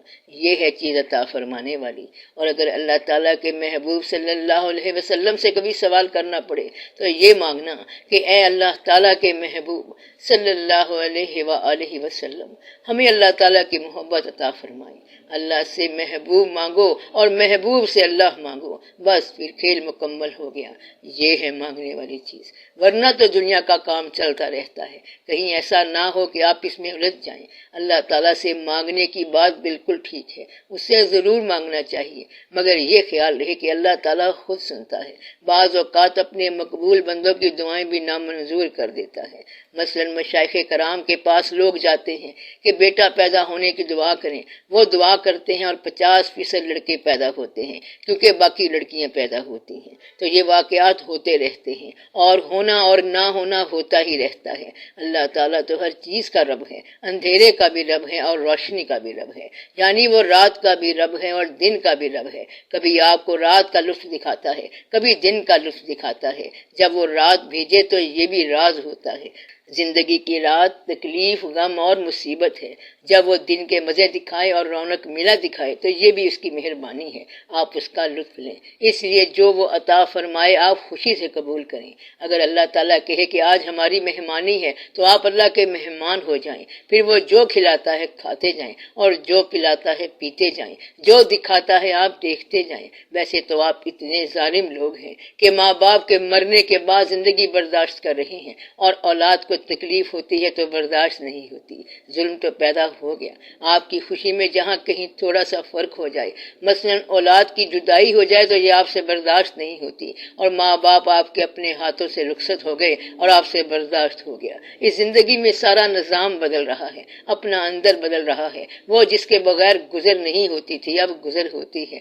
یہ ہے چیز عطا فرمانے والی۔ اور اگر اللہ تعالیٰ کے محبوب صلی اللہ علیہ وسلم سے کبھی سوال کرنا پڑے تو یہ مانگنا کہ اے اللہ تعالیٰ کے محبوب صلی اللہ علیہ وآلہ وسلم، ہمیں اللہ تعالیٰ کی محبت عطا فرمائی۔ اللہ سے محبوب مانگو اور محبوب سے اللہ مانگو، بس پھر کھیل مکمل ہو گیا۔ یہ ہے مانگنے والی چیز، ورنہ تو دنیا کا کام چلتا رہتا ہے۔ کہیں ایسا نہ ہو کہ آپ اس میں الجھ جائیں۔ اللہ تعالیٰ سے مانگنے کی بات بالکل ٹھیک ہے، اس سے ضرور مانگنا چاہیے، مگر یہ خیال رہے کہ اللہ تعالیٰ خود سنتا ہے۔ بعض اوقات اپنے مقبول بندوں کی دعائیں بھی نامنظور کر دیتا ہے۔ مثلا مشائخ کرام کے پاس لوگ جاتے ہیں کہ بیٹا پیدا ہونے کی دعا کریں، وہ دعا کرتے ہیں اور 50% لڑکے پیدا ہوتے ہیں، کیونکہ باقی لڑکیاں پیدا ہوتی ہیں۔ تو یہ واقعات ہوتے رہتے ہیں، اور ہونا اور نہ ہونا ہوتا ہی رہتا ہے۔ اللہ تعالیٰ تو ہر چیز کا رب ہے، اندھیرے کا بھی رب ہے اور روشنی کا بھی رب ہے، یعنی وہ رات کا بھی رب ہے اور دن کا بھی رب ہے۔ کبھی آپ کو رات کا لطف دکھاتا ہے، کبھی دن کا لطف دکھاتا ہے۔ جب وہ رات بھیجے تو یہ بھی راز ہوتا ہے۔ زندگی کی رات تکلیف، غم اور مصیبت ہے۔ جب وہ دن کے مزے دکھائے اور رونق میلہ دکھائے تو یہ بھی اس کی مہربانی ہے، آپ اس کا لطف لیں۔ اس لیے جو وہ عطا فرمائے آپ خوشی سے قبول کریں۔ اگر اللہ تعالیٰ کہے کہ آج ہماری مہمانی ہے تو آپ اللہ کے مہمان ہو جائیں، پھر وہ جو کھلاتا ہے کھاتے جائیں اور جو پلاتا ہے پیتے جائیں، جو دکھاتا ہے آپ دیکھتے جائیں۔ ویسے تو آپ اتنے ظالم لوگ ہیں کہ ماں باپ کے مرنے کے بعد زندگی برداشت کر رہے ہیں، اور اولاد کو تکلیف ہوتی ہے تو برداشت نہیں ہوتی۔ ظلم تو پیدا ہو گیا۔ آپ کی خوشی میں جہاں کہیں تھوڑا سا فرق ہو جائے، مثلا اولاد کی جدائی ہو جائے تو یہ آپ سے برداشت نہیں ہوتی، اور ماں باپ آپ کے اپنے ہاتھوں سے رخصت ہو گئے اور آپ سے برداشت ہو گیا۔ اس زندگی میں سارا نظام بدل رہا ہے، اپنا اندر بدل رہا ہے۔ وہ جس کے بغیر گزر نہیں ہوتی تھی اب گزر ہوتی ہے،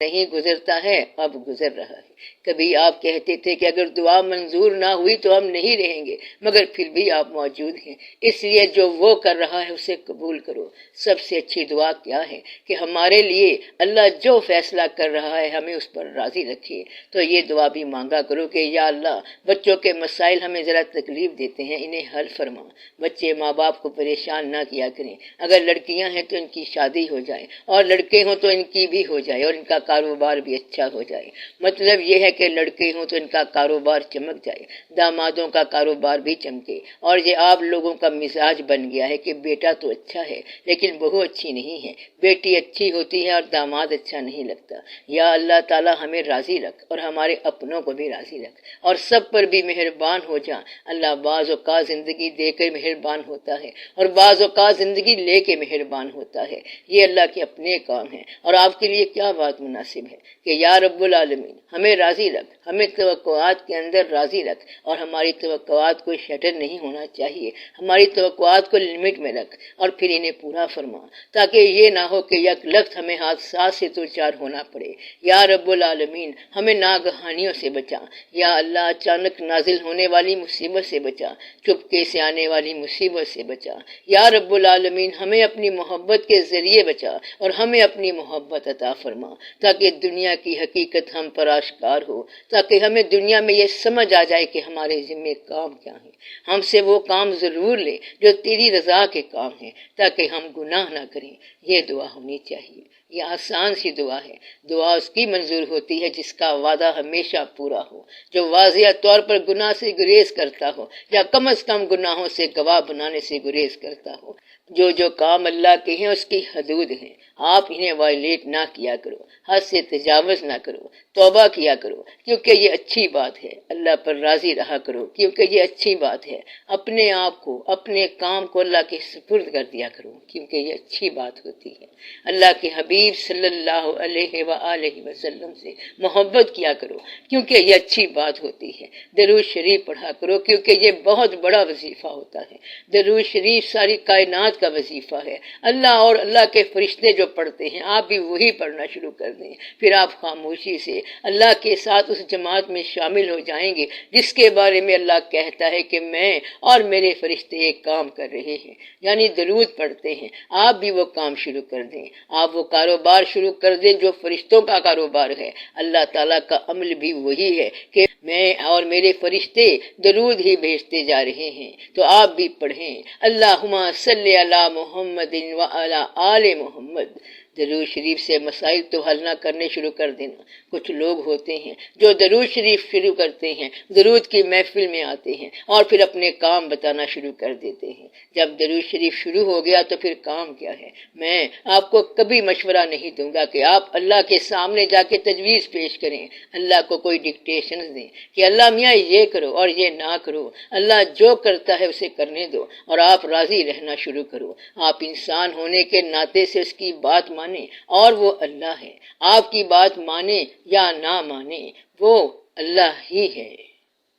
نہیں گزرتا ہے اب گزر رہا ہے۔ کبھی آپ کہتے تھے کہ اگر دعا منظور نہ ہوئی تو ہم نہیں رہیں گے، مگر پھر بھی آپ موجود ہیں۔ اس لیے جو وہ کر رہا ہے اسے قبول کرو۔ سب سے اچھی دعا کیا ہے کہ ہمارے لیے اللہ جو فیصلہ کر رہا ہے ہمیں اس پر راضی رکھے۔ تو یہ دعا بھی مانگا کرو کہ یا اللہ بچوں کے مسائل ہمیں ذرا تکلیف دیتے ہیں، انہیں حل فرما۔ بچے ماں باپ کو پریشان نہ کیا کریں۔ اگر لڑکیاں ہیں تو ان کی شادی ہو جائے، اور لڑکے ہوں تو ان کی بھی ہو جائے، اور ان کا کاروبار بھی اچھا ہو جائے۔ مطلب یہ ہے کہ لڑکے ہوں تو ان کا کاروبار چمک جائے، دامادوں کا کاروبار بھی چمکے۔ اور یہ آپ لوگوں کا مزاج بن گیا ہے کہ بیٹا تو اچھا ہے لیکن بہو اچھی نہیں ہے، بیٹی اچھی ہوتی ہے اور داماد اچھا نہیں لگتا۔ یا اللہ تعالی ہمیں راضی رکھ اور ہمارے اپنوں کو بھی راضی رکھ، اور سب پر بھی مہربان ہو جا۔ اللہ بعض اوقات زندگی دے کر مہربان ہوتا ہے اور بعض اوقات زندگی لے کے مہربان ہوتا ہے۔ یہ اللہ کے اپنے کام ہیں، اور آپ کے لیے کیا بات مناسب مناسب ہے کہ یا رب العالمین ہمیں راضی رکھ، ہمیں توقعات کے اندر راضی رکھ، اور ہماری توقعات کو شٹر نہیں ہونا چاہیے، ہماری توقعات کو لمٹ میں رکھ اور پھر انہیں پورا فرما، تاکہ یہ نہ ہو کہ یک لخت ہمیں حادثات سے دو چار ہونا پڑے۔ یا رب العالمین ہمیں ناگہانیوں سے بچا، یا اللہ اچانک نازل ہونے والی مصیبت سے بچا، چپکے سے آنے والی مصیبت سے بچا۔ یا رب العالمین ہمیں اپنی محبت کے ذریعے بچا اور ہمیں اپنی محبت عطا فرما، تاکہ دنیا کی حقیقت ہم پر آشکار ہو، تاکہ ہمیں دنیا میں یہ سمجھ آ جائے کہ ہمارے ذمہ کام کیا ہیں، ہم سے وہ کام ضرور لے جو تیری رضا کے کام ہیں، تاکہ ہم گناہ نہ کریں۔ یہ دعا ہونی چاہیے، یہ آسان سی دعا ہے۔ دعا اس کی منظور ہوتی ہے جس کا وعدہ ہمیشہ پورا ہو، جو واضح طور پر گناہ سے گریز کرتا ہو یا کم از کم گناہوں سے گواہ بنانے سے گریز کرتا ہو۔ جو کام اللہ کے ہیں اس کی حدود ہیں، آپ انہیں وائلیٹ نہ کیا کرو، حد سے تجاوز نہ کرو، توبہ کیا کرو کیونکہ یہ اچھی بات ہے، اللہ پر راضی رہا کرو کیونکہ یہ اچھی بات ہے، اپنے آپ کو، اپنے کام کو اللہ کے سپرد کر دیا کرو کیونکہ یہ اچھی بات ہوتی ہے۔ اللہ کے حبیب صلی اللہ علیہ وآلہ وسلم سے محبت کیا کرو کیونکہ یہ اچھی بات ہوتی ہے۔ درود شریف پڑھا کرو کیونکہ یہ بہت بڑا وظیفہ ہوتا ہے۔ درود شریف ساری کائنات کا وظیفہ ہے۔ اللہ اور اللہ کے فرشتے جو پڑھتے ہیں آپ بھی وہی پڑھنا شروع کر دیں، پھر آپ خاموشی سے اللہ کے ساتھ اس جماعت میں شامل ہو جائیں گے جس کے بارے میں اللہ کہتا ہے کہ میں اور میرے فرشتے ایک کام کر رہے ہیں، یعنی درود پڑھتے ہیں۔ آپ بھی وہ کام شروع کر دیں، آپ وہ کاروبار شروع کر دیں جو فرشتوں کا کاروبار ہے۔ اللہ تعالیٰ کا عمل بھی وہی ہے کہ میں اور میرے فرشتے درود ہی بھیجتے جا رہے ہیں، تو آپ بھی پڑھیں، اللہم صلی علی محمد وعلی آل محمد۔ درود شریف سے مسائل تو حل نہ کرنے شروع کر دینا۔ کچھ لوگ ہوتے ہیں جو درود شریف شروع کرتے ہیں، درود کی محفل میں آتے ہیں اور پھر اپنے کام بتانا شروع کر دیتے ہیں۔ جب درود شریف شروع ہو گیا تو پھر کام کیا ہے؟ میں آپ کو کبھی مشورہ نہیں دوں گا کہ آپ اللہ کے سامنے جا کے تجویز پیش کریں، اللہ کو کوئی ڈکٹیشنز دیں کہ اللہ میاں یہ کرو اور یہ نہ کرو۔ اللہ جو کرتا ہے اسے کرنے دو اور آپ راضی رہنا شروع کرو۔ آپ انسان ہونے کے ناطے سے اس کی بات مانیں اور وہ اللہ ہے، آپ کی بات مانیں یا نہ مانیں وہ اللہ ہی ہے۔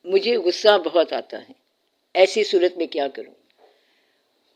مجھے غصہ بہت آتا ہے، ایسی صورت میں کیا کروں؟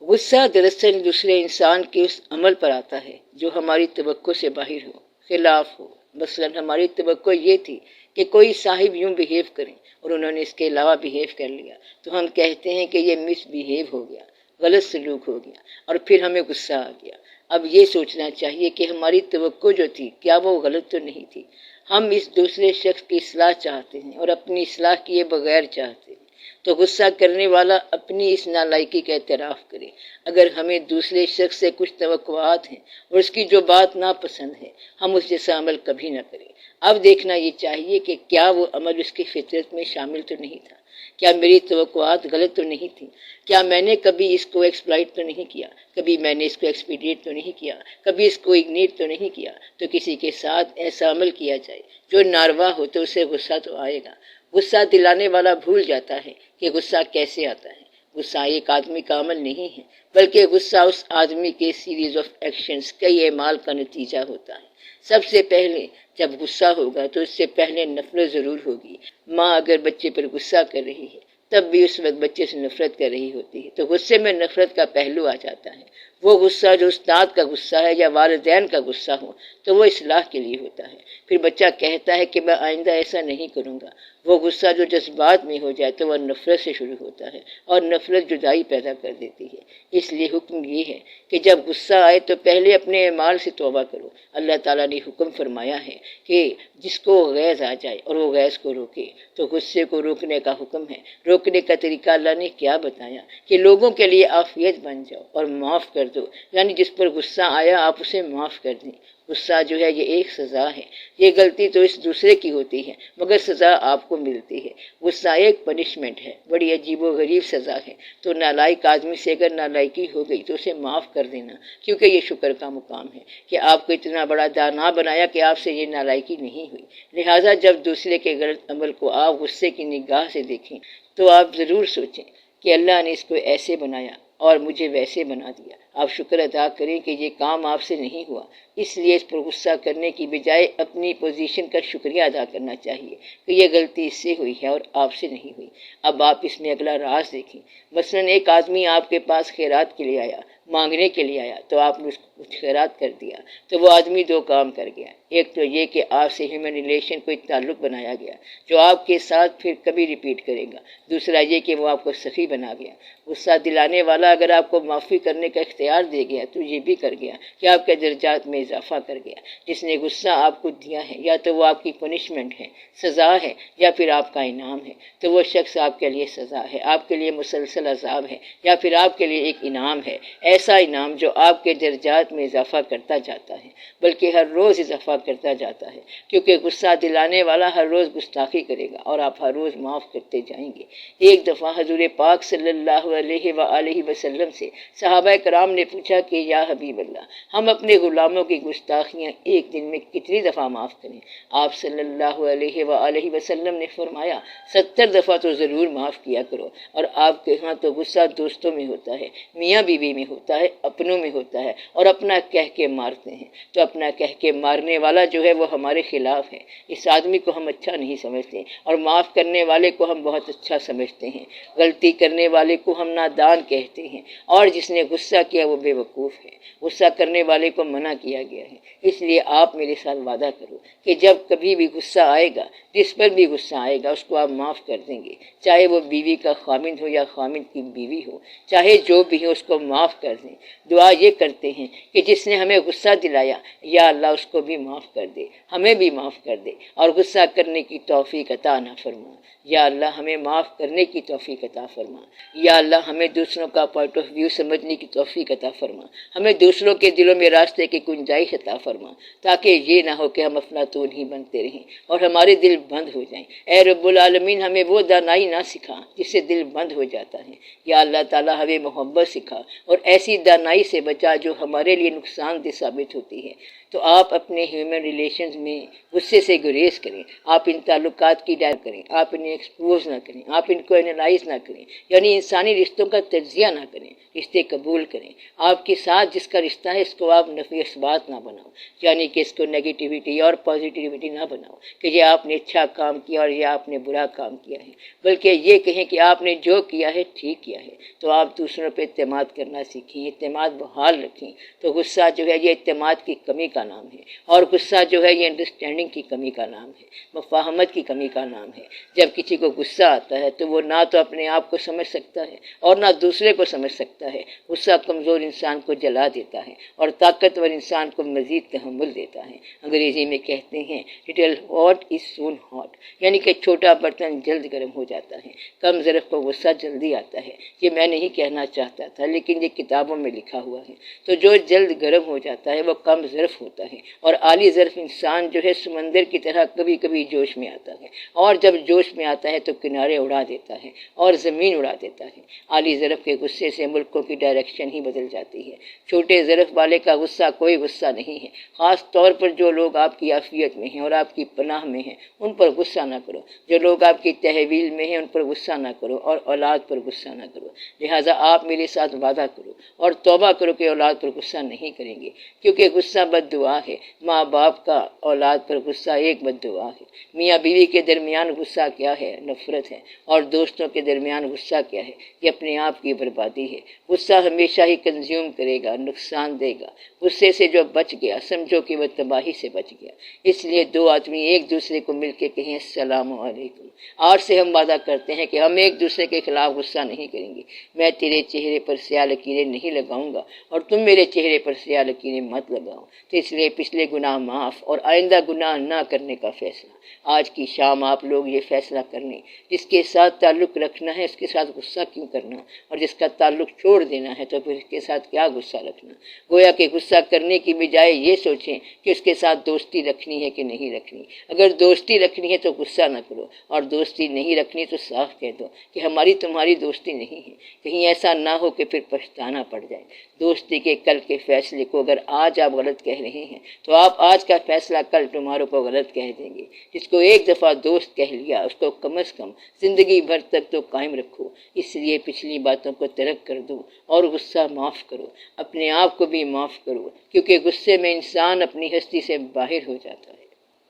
غصہ دراصل دوسرے انسان کے اس عمل پر آتا ہے جو ہماری توقع سے باہر ہو، خلاف ہو۔ مثلا ہماری توقع یہ تھی کہ کوئی صاحب یوں بہیو کریں اور انہوں نے اس کے علاوہ بہیو کر لیا، تو ہم کہتے ہیں کہ یہ مس بہیو ہو گیا، غلط سلوک ہو گیا، اور پھر ہمیں غصہ آ گیا۔ اب یہ سوچنا چاہیے کہ ہماری توقع جو تھی کیا وہ غلط تو نہیں تھی؟ ہم اس دوسرے شخص کی اصلاح چاہتے ہیں اور اپنی اصلاح کیے بغیر چاہتے ہیں، تو غصہ کرنے والا اپنی اس نالائکی کا اعتراف کرے۔ اگر ہمیں دوسرے شخص سے کچھ توقعات ہیں اور اس کی جو بات ناپسند ہے، ہم اس جیسا عمل کبھی نہ کریں۔ اب دیکھنا یہ چاہیے کہ کیا وہ عمل اس کی فطرت میں شامل تو نہیں تھا، کیا میری توقعات غلط تو نہیں تھیں، کیا میں نے کبھی اس کو ایکسپلائٹ تو نہیں کیا، کبھی میں نے اس کو ایکسپیڈیٹ تو نہیں کیا، کبھی اس کو اگنیٹ تو نہیں کیا۔ تو کسی کے ساتھ ایسا عمل کیا جائے جو ناروا ہو تو اسے غصہ تو آئے گا۔ غصہ دلانے والا بھول جاتا ہے کہ غصہ کیسے آتا ہے۔ غصہ ایک آدمی کا عمل نہیں ہے بلکہ غصہ اس آدمی کے سیریز آف ایکشنز، کئی اعمال کا نتیجہ ہوتا ہے۔ سب سے پہلے جب غصہ ہوگا تو اس سے پہلے نفرت ضرور ہوگی۔ ماں اگر بچے پر غصہ کر رہی ہے تب بھی اس وقت بچے سے نفرت کر رہی ہوتی ہے، تو غصے میں نفرت کا پہلو آ جاتا ہے۔ وہ غصہ جو استاد کا غصہ ہے یا والدین کا غصہ ہو تو وہ اصلاح کے لیے ہوتا ہے۔ پھر بچہ کہتا ہے کہ میں آئندہ ایسا نہیں کروں گا۔ وہ غصہ جو جذبات میں ہو جائے تو وہ نفرت سے شروع ہوتا ہے اور نفرت جدائی پیدا کر دیتی ہے۔ اس لیے حکم یہ ہے کہ جب غصہ آئے تو پہلے اپنے اعمال سے توبہ کرو۔ اللہ تعالیٰ نے حکم فرمایا ہے کہ جس کو غیظ آ جائے اور وہ غیظ کو روکے، تو غصے کو روکنے کا حکم ہے۔ روکنے کا طریقہ اللہ نے کیا بتایا کہ لوگوں کے لیے عافیت بن جاؤ اور معاف کر دو، یعنی جس پر غصہ آیا آپ اسے معاف کر دیں۔ غصہ جو ہے یہ ایک سزا ہے، یہ غلطی تو اس دوسرے کی ہوتی ہے مگر سزا آپ کو ملتی ہے۔ غصہ ایک پنشمنٹ ہے، بڑی عجیب و غریب سزا ہے۔ تو نالائق آدمی سے اگر نالائکی ہو گئی تو اسے معاف کر دینا، کیونکہ یہ شکر کا مقام ہے کہ آپ کو اتنا بڑا دانا بنایا کہ آپ سے یہ نالائکی نہیں ہوئی۔ لہٰذا جب دوسرے کے غلط عمل کو آپ غصے کی نگاہ سے دیکھیں تو آپ ضرور سوچیں کہ اللہ نے اس کو ایسے بنایا اور مجھے ویسے بنا دیا۔ آپ شکر ادا کریں کہ یہ کام آپ سے نہیں ہوا، اس لیے اس پر غصہ کرنے کی بجائے اپنی پوزیشن کا شکریہ ادا کرنا چاہیے کہ یہ غلطی اس سے ہوئی ہے اور آپ سے نہیں ہوئی۔ اب آپ اس میں اگلا راز دیکھیں۔ مثلاً ایک آدمی آپ کے پاس خیرات کے لیے آیا، مانگنے کے لیے آیا، تو آپ نے اس کو کچھ خیرات کر دیا، تو وہ آدمی دو کام کر گیا۔ ایک تو یہ کہ آپ سے ہیومن ریلیشن کوئی تعلق بنایا گیا جو آپ کے ساتھ پھر کبھی ریپیٹ کرے گا۔ دوسرا یہ کہ وہ آپ کو سخی بنا گیا۔ غصہ دلانے والا اگر آپ کو معافی کرنے کا اختیار دے گیا تو یہ بھی کر گیا کہ آپ کے درجات میں اضافہ کر گیا۔ جس نے غصہ آپ کو دیا ہے یا تو وہ آپ کی پنشمنٹ ہے، سزا ہے، یا پھر آپ کا انعام ہے، تو وہ شخص آپ کے لیے سزا ہے، آپ کے لیے مسلسل عذاب ہے، یا پھر آپ کے لیے ایک انعام ہے، ایسا انعام جو آپ کے درجات میں اضافہ کرتا جاتا ہے، بلکہ ہر روز اضافہ کرتا جاتا ہے، کیونکہ غصہ دلانے والا ہر روز گستاخی کرے گا اور آپ ہر روز معاف کرتے جائیں گے۔ ایک دفعہ حضور پاک صلی اللہ علیہ وآلہ وسلم سے صحابہ کرام نے پوچھا کہ یا حبیب اللہ، ہم اپنے غلاموں کی گستاخیاں ایک دن میں کتنی دفعہ معاف کریں؟ آپ صلی اللہ علیہ وآلہ وسلم نے فرمایا 70 دفعہ تو ضرور معاف کیا کرو۔ اور آپ کے ہاں تو غصہ دوستوں میں ہوتا ہے، میاں بیوی میں ہوتا ہے، اپنوں میں ہوتا ہے، اور اپنا کہہ کے مارتے ہیں، تو اپنا کہہ کے مارنے والا جو ہے وہ ہمارے خلاف ہے، اس آدمی کو ہم اچھا نہیں سمجھتے، اور معاف کرنے والے کو ہم بہت اچھا سمجھتے ہیں۔ غلطی کرنے والے کو ہم نادان کہتے ہیں، اور جس نے غصہ کیا وہ بے وقوف ہے۔ غصہ کرنے والے کو منع کیا گیا ہے۔ اس لیے آپ میرے ساتھ وعدہ کرو کہ جب کبھی بھی غصہ آئے گا، جس پر بھی غصہ آئے گا، اس کو آپ معاف کر دیں گے، چاہے وہ بیوی کا خامند ہو یا خامند کی بیوی ہو، چاہے جو بھی ہو، اس کو معاف کر دیں۔ دعا یہ کرتے ہیں کہ جس نے ہمیں غصہ دلایا، یا اللہ اس کو بھی معاف کر دے، ہمیں بھی معاف کر دے، اور غصہ کرنے کی توفیق عطا نہ فرما۔ یا اللہ ہمیں معاف کرنے کی توفیق عطا فرما۔ یا اللہ ہمیں دوسروں کا پوائنٹ آف ویو سمجھنے کی توفیق عطا فرما۔ ہمیں دوسروں کے دلوں میں راستے کی گنجائش عطا فرما، تاکہ یہ نہ ہو کہ ہم افلاطون ہی بنتے رہیں اور ہمارے دل بند ہو جائیں۔ اے رب العالمین، ہمیں وہ دانائی نہ سکھا جس سے دل بند ہو جاتا ہے۔ یا اللہ تعالیٰ ہمیں محبت سکھا اور ایسی دانائی سے بچا جو ہمارے لیے نقصان دہ ثابت ہوتی ہے۔ تو آپ اپنے ہیومن ریلیشنز میں غصے سے گریز کریں، آپ ان تعلقات کی ڈائر کریں، آپ انہیں ایکسپوز نہ کریں، آپ ان کو انالائز نہ کریں، یعنی انسانی رشتوں کا تجزیہ نہ کریں، رشتے قبول کریں۔ آپ کے ساتھ جس کا رشتہ ہے اس کو آپ نفی اثبات نہ بناؤ، یعنی کہ اس کو نیگیٹیوٹی اور پازیٹیوٹی نہ بناؤ کہ یہ آپ نے اچھا کام کیا اور یہ آپ نے برا کام کیا ہے، بلکہ یہ کہیں کہ آپ نے جو کیا ہے ٹھیک کیا ہے۔ تو آپ دوسروں پہ اعتماد کرنا سیکھیں، اعتماد بحال رکھیں۔ تو غصہ جو ہے یہ اعتماد کی کمی کا نام ہے، اور غصہ جو ہے یہ انڈرسٹینڈنگ کی کمی کا نام ہے، مفاہمت کی کمی کا نام ہے۔ جب کسی کو غصہ آتا ہے تو وہ نہ تو اپنے آپ کو سمجھ سکتا ہے اور نہ دوسرے کو سمجھ سکتا ہے۔ غصہ کمزور انسان کو جلا دیتا ہے اور طاقتور انسان کو مزید تحمل دیتا ہے۔ انگریزی میں کہتے ہیں لٹل ہاٹ از سون ہاٹ، یعنی کہ چھوٹا برتن جلد گرم ہو جاتا ہے، کم ظرف کو غصہ جلدی آتا ہے۔ یہ میں نہیں کہنا چاہتا تھا، لیکن یہ کتابوں میں لکھا ہوا ہے۔ تو جو جلد گرم ہو جاتا ہے وہ کم ظرف ہوتا ہے، اور عالی ظرف انسان جو ہے سمندر کی طرح کبھی کبھی جوش میں آتا ہے، اور جب جوش میں آتا ہے تو کنارے اڑا دیتا ہے اور زمین اڑا دیتا ہے۔ عالی ظرف کے غصے سے ملکوں کی ڈائریکشن ہی بدل جاتی ہے۔ چھوٹے ظرف والے کا غصہ کوئی غصہ نہیں ہے۔ خاص طور پر جو لوگ آپ کی عافیت میں ہیں اور آپ کی پناہ میں ہیں ان پر غصہ نہ کرو، جو لوگ آپ کی تحویل میں ہیں ان پر غصہ نہ کرو، اور اولاد پر غصہ نہ کرو۔ لہٰذا آپ میرے ساتھ وعدہ کرو اور توبہ کرو کہ اولاد پر غصہ نہیں کریں گے، کیونکہ غصہ بد دعا ہے۔ ماں باپ کا اولاد پر غصہ ایک بد دعا ہے۔ میاں بیوی کے درمیان غصہ کیا ہے؟ نفرت ہے، اور دوستوں کے درمیان غصہ کیا ہے؟ یہ اپنے آپ کی بربادی ہے۔ غصہ ہمیشہ ہی کنزیوم کرے گا، نقصان دے گا۔ غصے سے جو بچ گیا سمجھو کہ وہ تباہی سے بچ گیا۔ اس لیے دو آدمی ایک دوسرے کو مل کے کہیں السلام علیکم۔ آج سے ہم وعدہ کرتے ہیں کہ ہم ایک دوسرے کے خلاف غصہ نہیں کریں گے۔ میں تیرے چہرے پر سیاہ لکیریں نہیں لگاؤں گا اور تم میرے چہرے پر سیاہ لکیریں مت لگاؤ۔ تو اس لیے پچھلے گناہ معاف اور آئندہ گناہ نہ کرنے کا فیصلہ۔ آج کی شام آپ لوگ یہ فیصلہ کر لیں، جس کے ساتھ تعلق رکھنا ہے اس کے ساتھ غصہ کیوں کرنا، اور جس کا تعلق چھوڑ دینا ہے تو پھر اس کے ساتھ کیا غصہ رکھنا۔ گویا کہ غصہ کرنے کی بجائے یہ سوچیں کہ اس کے ساتھ دوستی رکھنی ہے کہ نہیں رکھنی۔ اگر دوستی رکھنی ہے تو غصہ نہ کرو، اور دوستی نہیں رکھنی تو صاف کہہ دو کہ ہماری تمہاری دوستی نہیں ہے۔ کہیں ایسا نہ ہو کہ پھر پچھتانا پڑ جائے۔ دوستی کے کل کے فیصلے کو اگر آج آپ غلط کہہ رہے ہیں تو آپ آج کا فیصلہ کل ٹمارو کو غلط کہہ دیں گے۔ جس کو ایک دفعہ دوست کہہ لیا اس کو کم از کم زندگی بھر تک تو قائم رکھو۔ اس لیے پچھلی باتوں کو ترک کر دو اور غصہ معاف کرو، اپنے آپ کو بھی معاف کرو، کیونکہ غصے میں انسان اپنی ہستی سے باہر ہو جاتا ہے۔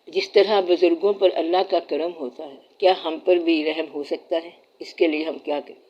جس طرح بزرگوں پر اللہ کا کرم ہوتا ہے، کیا ہم پر بھی رحم ہو سکتا ہے؟ اس کے لیے ہم کیا کریں؟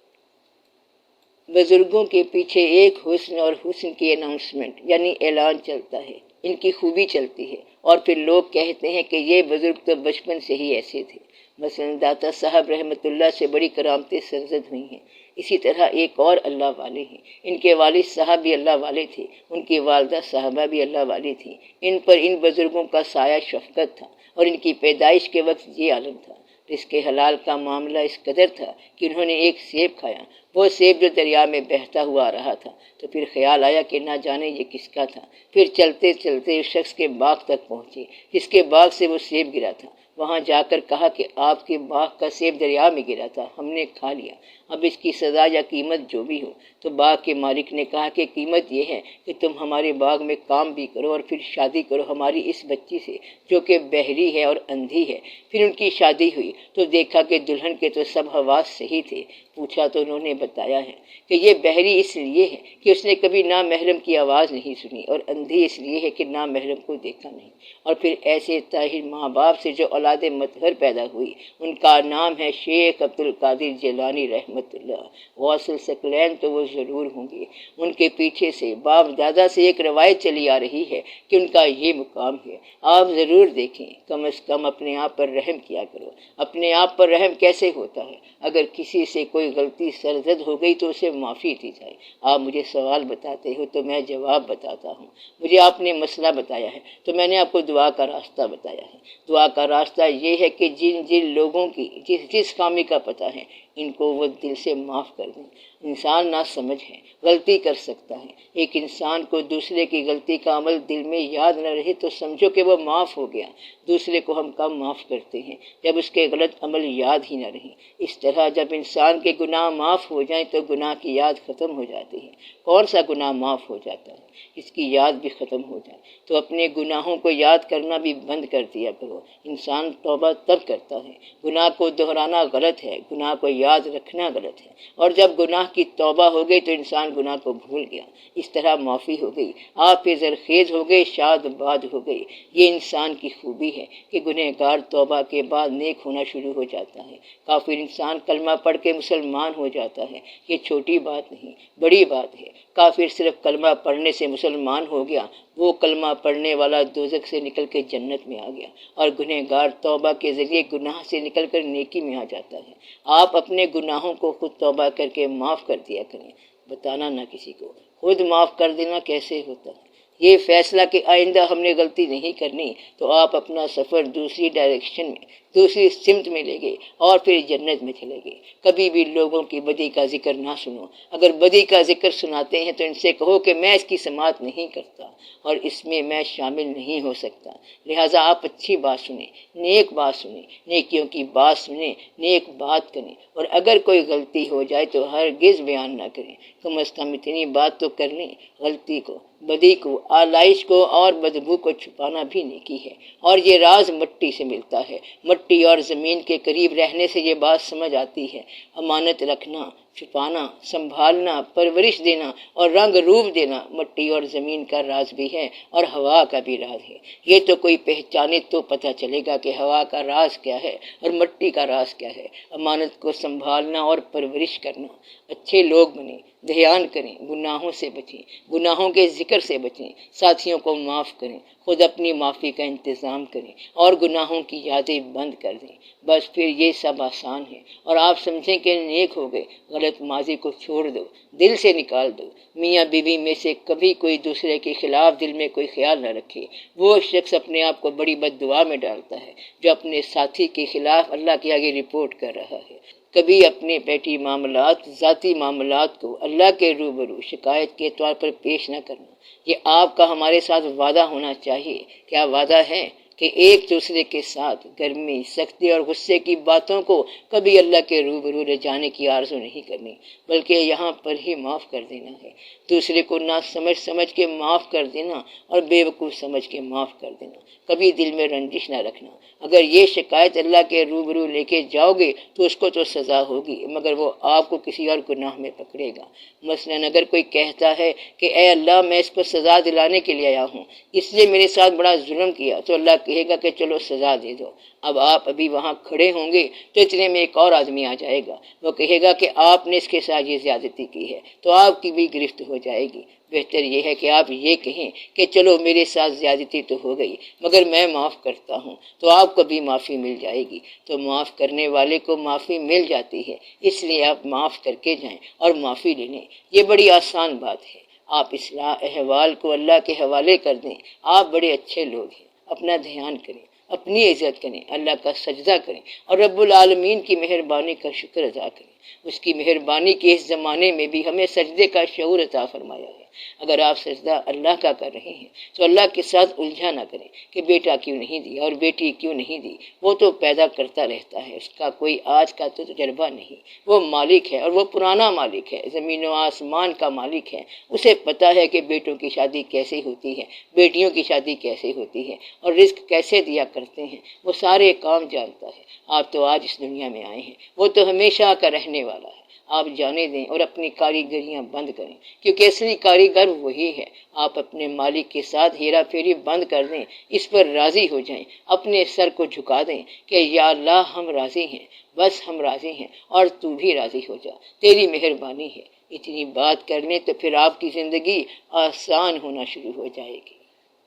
بزرگوں کے پیچھے ایک حسن اور حسن کی اناؤنسمنٹ یعنی اعلان چلتا ہے، ان کی خوبی چلتی ہے، اور پھر لوگ کہتے ہیں کہ یہ بزرگ تو بچپن سے ہی ایسے تھے۔ مثلا داتا صاحب رحمۃ اللہ سے بڑی کرامتیں سرزد ہوئی ہیں۔ اسی طرح ایک اور اللہ والے ہیں، ان کے والد صاحب بھی اللہ والے تھے، ان کی والدہ صاحبہ بھی اللہ والی تھی۔ ان پر ان بزرگوں کا سایہ شفقت تھا، اور ان کی پیدائش کے وقت یہ عالم تھا۔ رزق حلال کا معاملہ اس قدر تھا کہ انہوں نے ایک سیب کھایا، وہ سیب جو دریا میں بہتا ہوا آ رہا تھا، تو پھر خیال آیا کہ نہ جانے یہ کس کا تھا۔ پھر چلتے چلتے اس شخص کے باغ تک پہنچے جس کے باغ سے وہ سیب گرا تھا۔ وہاں جا کر کہا کہ آپ کے باغ کا سیب دریا میں گرا تھا، ہم نے کھا لیا، اب اس کی سزا یا قیمت جو بھی ہو۔ تو باغ کے مالک نے کہا کہ قیمت یہ ہے کہ تم ہمارے باغ میں کام بھی کرو اور پھر شادی کرو ہماری اس بچی سے جو کہ بہری ہے اور اندھی ہے۔ پھر ان کی شادی ہوئی تو دیکھا کہ دلہن کے تو سب حواس صحیح تھے۔ پوچھا تو انہوں نے بتایا ہے کہ یہ بہری اس لیے ہے کہ اس نے کبھی نامحرم کی آواز نہیں سنی، اور اندھی اس لیے ہے کہ نامحرم کو دیکھا نہیں۔ اور پھر ایسے طاہر ماں باپ سے جو اولاد مطہر پیدا ہوئی، ان کا نام ہے شیخ عبدالقادر جیلانی رحمۃ اللہ۔ غوث الثقلین تو وہ ضرور ہوں گے۔ ان کے پیچھے سے باپ دادا سے ایک روایت چلی آ رہی ہے کہ ان کا یہ مقام ہے۔ آپ ضرور دیکھیں، کم از کم اپنے آپ پر رحم کیا کرو۔ اپنے آپ پر رحم کیسے ہوتا ہے؟ اگر کسی سے کوئی غلطی سرزد ہو گئی تو اسے معافی دی جائے۔ آپ مجھے سوال بتاتے ہو تو میں جواب بتاتا ہوں۔ مجھے آپ نے مسئلہ بتایا ہے تو میں نے آپ کو دعا کا راستہ بتایا ہے۔ دعا کا راستہ یہ ہے کہ جن لوگوں کی جس خامی کا پتہ ہے، ان کو وہ دل سے معاف کر دیں۔ انسان نہ سمجھ ہے، غلطی کر سکتا ہے۔ ایک انسان کو دوسرے کی غلطی کا عمل دل میں یاد نہ رہے تو سمجھو کہ وہ معاف ہو گیا۔ دوسرے کو ہم کم معاف کرتے ہیں جب اس کے غلط عمل یاد ہی نہ رہیں۔ اس طرح جب انسان کے گناہ معاف ہو جائیں تو گناہ کی یاد ختم ہو جاتی ہے۔ کون سا گناہ معاف ہو جاتا ہے؟ اس کی یاد بھی ختم ہو جائے تو اپنے گناہوں کو یاد کرنا بھی بند کر دیا کرو۔ انسان توبہ تب کرتا ہے، گناہ کو دہرانا غلط ہے، گناہ کو یاد رکھنا غلط ہے، اور جب گناہ کی توبہ ہو گئی تو انسان گناہ کو بھول گیا۔ اس طرح معافی ہو گئی، آپ پہ زرخیز ہو گئے، شاد باد ہو گئی۔ یہ انسان کی خوبی ہے کہ گنہگار توبہ کے بعد نیک ہونا شروع ہو جاتا ہے۔ کافر انسان کلمہ پڑھ کے مسلمان ہو جاتا ہے، یہ چھوٹی بات نہیں، بڑی بات ہے۔ کافر صرف کلمہ پڑھنے سے مسلمان ہو گیا، وہ کلمہ پڑھنے والا دوزخ سے نکل کے جنت میں آ گیا، اور گنہگار توبہ کے ذریعے گناہ سے نکل کر نیکی میں آ جاتا ہے۔ آپ اپنے گناہوں کو خود توبہ کر کے معاف کر دیا کریں، بتانا نہ کسی کو۔ خود معاف کر دینا کیسے ہوتا ہے؟ یہ فیصلہ کہ آئندہ ہم نے غلطی نہیں کرنی تو آپ اپنا سفر دوسری ڈائریکشن میں، دوسری سمت میں لے گئے اور پھر جنت میں چلے گئے۔ کبھی بھی لوگوں کی بدی کا ذکر نہ سنو۔ اگر بدی کا ذکر سناتے ہیں تو ان سے کہو کہ میں اس کی سماعت نہیں کرتا اور اس میں میں شامل نہیں ہو سکتا، لہٰذا آپ اچھی بات سنیں، نیک بات سنیں، نیکیوں کی بات سنیں، نیک بات کریں، اور اگر کوئی غلطی ہو جائے تو ہرگز بیان نہ کریں۔ کم از کم اتنی بات تو کر لیں، غلطی کو، بدی کو، آلائش کو اور بدبو کو چھپانا بھی نیکی ہے، اور یہ راز مٹی سے ملتا ہے۔ مٹی اور زمین کے قریب رہنے سے یہ بات سمجھ آتی ہے۔ امانت رکھنا، چھپانا، سنبھالنا، پرورش دینا اور رنگ روپ دینا مٹی اور زمین کا راز بھی ہے اور ہوا کا بھی راز ہے۔ یہ تو کوئی پہچانے تو پتہ چلے گا کہ ہوا کا راز کیا ہے اور مٹی کا راز کیا ہے۔ امانت کو سنبھالنا اور پرورش کرنا۔ اچھے لوگ بنیں، دھیان کریں، گناہوں سے بچیں، گناہوں کے ذکر سے بچیں، ساتھیوں کو معاف کریں، خود اپنی معافی کا انتظام کریں اور گناہوں کی یادیں بند کر دیں۔ بس پھر یہ سب آسان ہے اور آپ سمجھیں کہ نیک ہو گئے۔ غلط ماضی کو چھوڑ دو، دل سے نکال دو۔ میاں بیوی میں سے کبھی کوئی دوسرے کے خلاف دل میں کوئی خیال نہ رکھے۔ وہ شخص اپنے آپ کو بڑی بد دعا میں ڈالتا ہے جو اپنے ساتھی کے خلاف اللہ کے آگے رپورٹ کر رہا ہے۔ کبھی اپنے پیٹی معاملات، ذاتی معاملات کو اللہ کے روبرو شکایت کے طور پر پیش نہ کرنا۔ یہ آپ کا ہمارے ساتھ وعدہ ہونا چاہیے۔ کیا وعدہ ہے؟ کہ ایک دوسرے کے ساتھ گرمی، سختی اور غصے کی باتوں کو کبھی اللہ کے روبرو لے جانے کی آرزو نہیں کرنی، بلکہ یہاں پر ہی معاف کر دینا ہے۔ دوسرے کو نہ سمجھ کے معاف کر دینا اور بے وقوف سمجھ کے معاف کر دینا، کبھی دل میں رنجش نہ رکھنا۔ اگر یہ شکایت اللہ کے روبرو لے کے جاؤ گے تو اس کو تو سزا ہوگی، مگر وہ آپ کو کسی اور گناہ میں پکڑے گا۔ مثلاً اگر کوئی کہتا ہے کہ اے اللہ میں اس کو سزا دلانے کے لیے آیا ہوں، اس لیے میرے ساتھ بڑا ظلم کیا، تو اللہ کہے گا کہ چلو سزا دے دو۔ اب آپ ابھی وہاں کھڑے ہوں گے تو اتنے میں ایک اور آدمی آ جائے گا، وہ کہے گا کہ آپ نے اس کے ساتھ یہ زیادتی کی ہے، تو آپ کی بھی گرفت ہو جائے گی۔ بہتر یہ ہے کہ آپ یہ کہیں کہ چلو میرے ساتھ زیادتی تو ہو گئی مگر میں معاف کرتا ہوں، تو آپ کو بھی معافی مل جائے گی۔ تو معاف کرنے والے کو معافی مل جاتی ہے، اس لیے آپ معاف کر کے جائیں اور معافی لے لیں۔ یہ بڑی آسان بات ہے۔ آپ اصلاح احوال کو اللہ کے حوالے کر دیں۔ آپ بڑے اچھے لوگ ہیں، اپنا دھیان کریں، اپنی عزت کریں، اللہ کا سجدہ کریں اور رب العالمین کی مہربانی کا شکر ادا کریں۔ اس کی مہربانی کے اس زمانے میں بھی ہمیں سجدے کا شعور عطا فرمایا ہے۔ اگر آپ سجدہ اللہ کا کر رہے ہیں تو اللہ کے ساتھ الجھا نہ کریں کہ بیٹا کیوں نہیں دیا اور بیٹی کیوں نہیں دی، وہ تو پیدا کرتا رہتا ہے، اس کا کوئی آج کا تو تجربہ نہیں۔ وہ مالک ہے اور وہ پرانا مالک ہے، زمین و آسمان کا مالک ہے۔ اسے پتہ ہے کہ بیٹوں کی شادی کیسے ہوتی ہے، بیٹیوں کی شادی کیسے ہوتی ہے اور رزق کیسے دیا کرتے ہیں، وہ سارے کام جانتا ہے۔ آپ تو آج اس دنیا میں آئے ہیں، وہ تو ہمیشہ کا رہنے والا ہے۔ آپ جانے دیں اور اپنی کاریگریاں بند کریں، کیونکہ اصلی کاریگر وہی ہے۔ آپ اپنے مالک کے ساتھ ہیرا پھیری بند کر دیں، اس پر راضی ہو جائیں، اپنے سر کو جھکا دیں کہ یا اللہ ہم راضی ہیں، بس ہم راضی ہیں اور تو بھی راضی ہو جا، تیری مہربانی ہے۔ اتنی بات کر لیں تو پھر آپ کی زندگی آسان ہونا شروع ہو جائے گی۔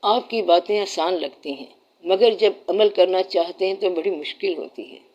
آپ کی باتیں آسان لگتی ہیں مگر جب عمل کرنا چاہتے ہیں تو بڑی مشکل ہوتی ہے۔